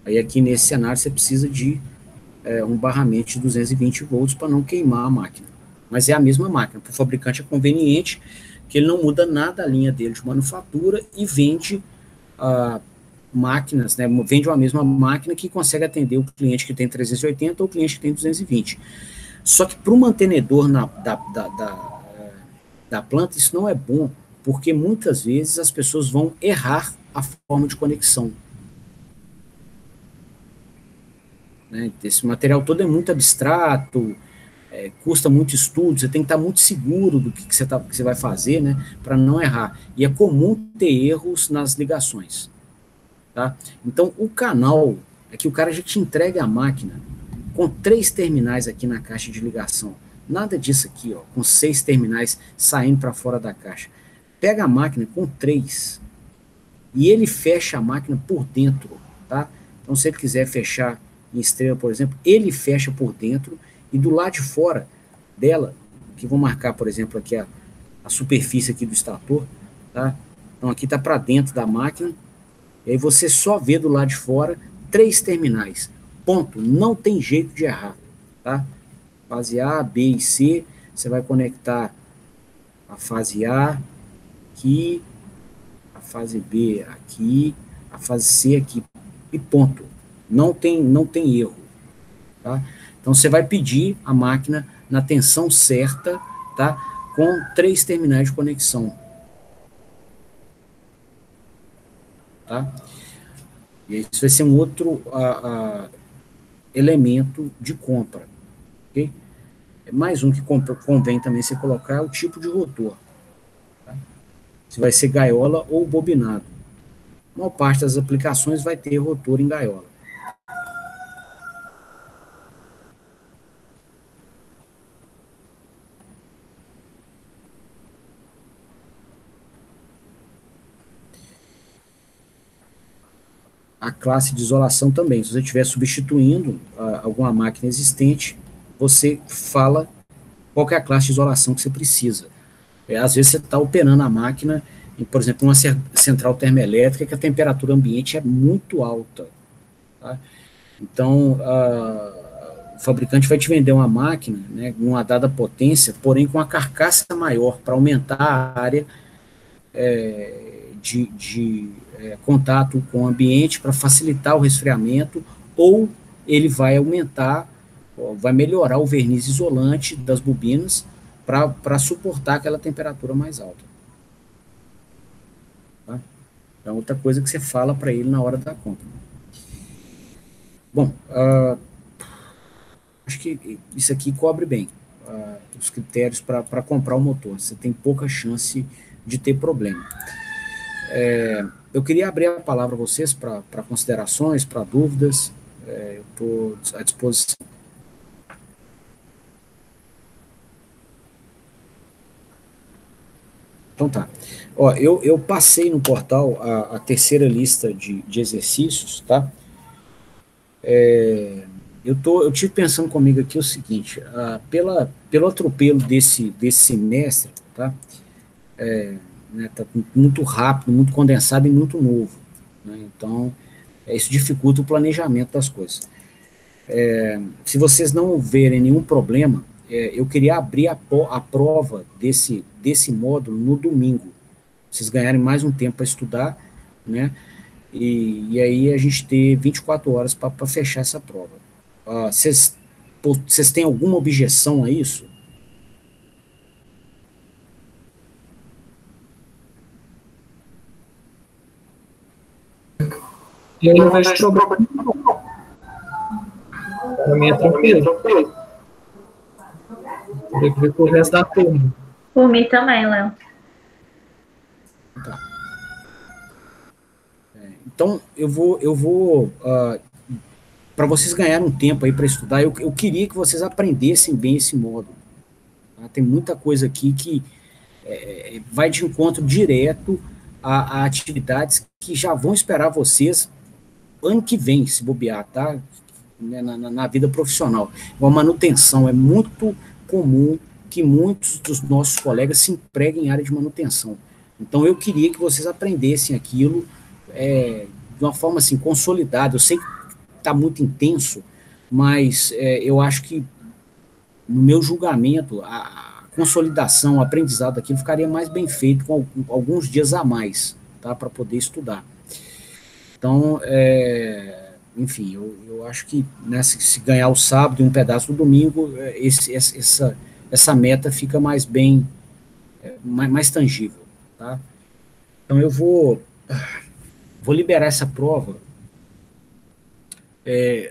Speaker 2: Aí aqui nesse cenário você precisa de um barramento de 220 volts para não queimar a máquina. Mas é a mesma máquina. Para o fabricante é conveniente que ele não muda nada a linha dele de manufatura e vende máquinas, né? Vende uma mesma máquina que consegue atender o cliente que tem 380 ou o cliente que tem 220. Só que para o mantenedor da planta isso não é bom, porque muitas vezes as pessoas vão errar a forma de conexão. Né? Esse material todo é muito abstrato, custa muito estudo, você tem que estar muito seguro do que você vai fazer, né, para não errar. E é comum ter erros nas ligações. Tá? Então, o canal é que o cara já te entrega a máquina com 3 terminais aqui na caixa de ligação. Nada disso aqui, ó, com 6 terminais saindo para fora da caixa. Pega a máquina com 3 e ele fecha a máquina por dentro. Tá? Então, se ele quiser fechar em estrela, por exemplo, ele fecha por dentro e do lado de fora dela, que vou marcar, por exemplo, aqui a superfície aqui do estator, tá? Então, aqui está para dentro da máquina. E aí você só vê do lado de fora 3 terminais. Ponto. Não tem jeito de errar. Tá? Fase A, B e C. Você vai conectar a fase A aqui, a fase B aqui, a fase C aqui. E ponto. não tem erro. Tá? Então, você vai pedir a máquina na tensão certa, tá? Com 3 terminais de conexão. Tá? E isso vai ser um outro elemento de compra. Okay? Mais um que convém também você colocar é o tipo de rotor. Tá? Se vai ser gaiola ou bobinado. A maior parte das aplicações vai ter rotor em gaiola. A classe de isolação também. Se você estiver substituindo alguma máquina existente, você fala qual que é a classe de isolação que você precisa. Às vezes você está operando a máquina, em, por exemplo, uma central termoelétrica que a temperatura ambiente é muito alta. Tá? Então, o fabricante vai te vender uma máquina, né, numa dada potência, porém com a carcaça maior para aumentar a área de contato com o ambiente para facilitar o resfriamento, ou ele vai aumentar, vai melhorar o verniz isolante das bobinas para suportar aquela temperatura mais alta. Tá? É outra coisa que você fala para ele na hora da compra. Bom, acho que isso aqui cobre bem os critérios para comprar o motor. Você tem pouca chance de ter problema. Eu queria abrir a palavra a vocês para considerações, para dúvidas. Eu estou à disposição. Então tá. Ó, eu passei no portal a terceira lista de exercícios, tá? Eu tive pensando comigo aqui o seguinte, pelo atropelo desse semestre, tá? Né, tá muito rápido, muito condensado e muito novo. Né? Então, isso dificulta o planejamento das coisas. Se vocês não verem nenhum problema, eu queria abrir a prova desse módulo no domingo. Vocês ganharem mais um tempo para estudar, né? E aí a gente ter 24 horas para fechar essa prova. Vocês têm alguma objeção a isso?
Speaker 1: Eu não vejo problema. Para mim é tranquilo. Tem que ver com o resto da turma.
Speaker 3: Por mim também, Léo.
Speaker 2: Tá. Então, eu vou para vocês ganharem um tempo aí para estudar, eu queria que vocês aprendessem bem esse módulo. Tá? Tem muita coisa aqui que vai de encontro direto a atividades que já vão esperar vocês ano que vem, se bobear, tá? Na vida profissional. A manutenção é muito comum que muitos dos nossos colegas se empreguem em área de manutenção. Então, eu queria que vocês aprendessem aquilo de uma forma assim, consolidada. Eu sei que está muito intenso, mas eu acho que, no meu julgamento, a consolidação, o aprendizado daquilo ficaria mais bem feito com alguns dias a mais, tá, para poder estudar. Então, enfim, eu acho que, né, se ganhar o sábado e um pedaço do domingo, essa meta fica mais bem, mais tangível, tá? Então, eu vou liberar essa prova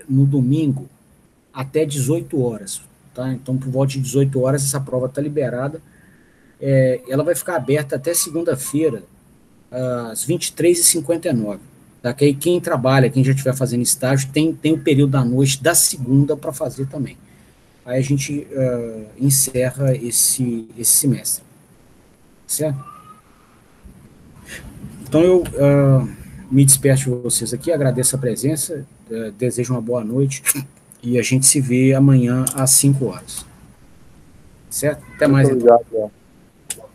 Speaker 2: no domingo até 18 horas, tá? Então, por volta de 18 horas, essa prova está liberada. Ela vai ficar aberta até segunda-feira, às 23h59. Tá? Que aí quem trabalha, quem já estiver fazendo estágio, tem o período da noite da segunda para fazer também. Aí a gente encerra esse semestre. Certo? Então eu me despeço de vocês aqui, agradeço a presença, desejo uma boa noite e a gente se vê amanhã às 5 horas. Certo? Até mais.
Speaker 4: Muito obrigado, Léo.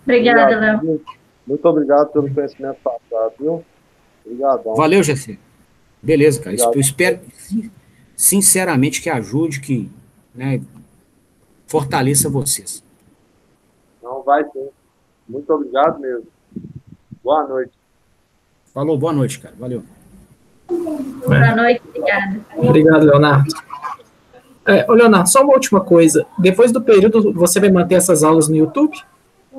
Speaker 3: Obrigada, Léo.
Speaker 4: Muito obrigado pelo conhecimento passado, viu? Obrigadão.
Speaker 2: Valeu, Jessé. Beleza, cara.
Speaker 4: Obrigado.
Speaker 2: Eu espero, sinceramente, que ajude, que, né, fortaleça vocês.
Speaker 4: Não, vai sim. Muito obrigado mesmo. Boa noite.
Speaker 2: Falou, boa noite, cara. Valeu.
Speaker 3: Boa noite, obrigada.
Speaker 1: Obrigado, Leonardo. Ô, Leonardo, só uma última coisa. Depois do período, você vai manter essas aulas no YouTube?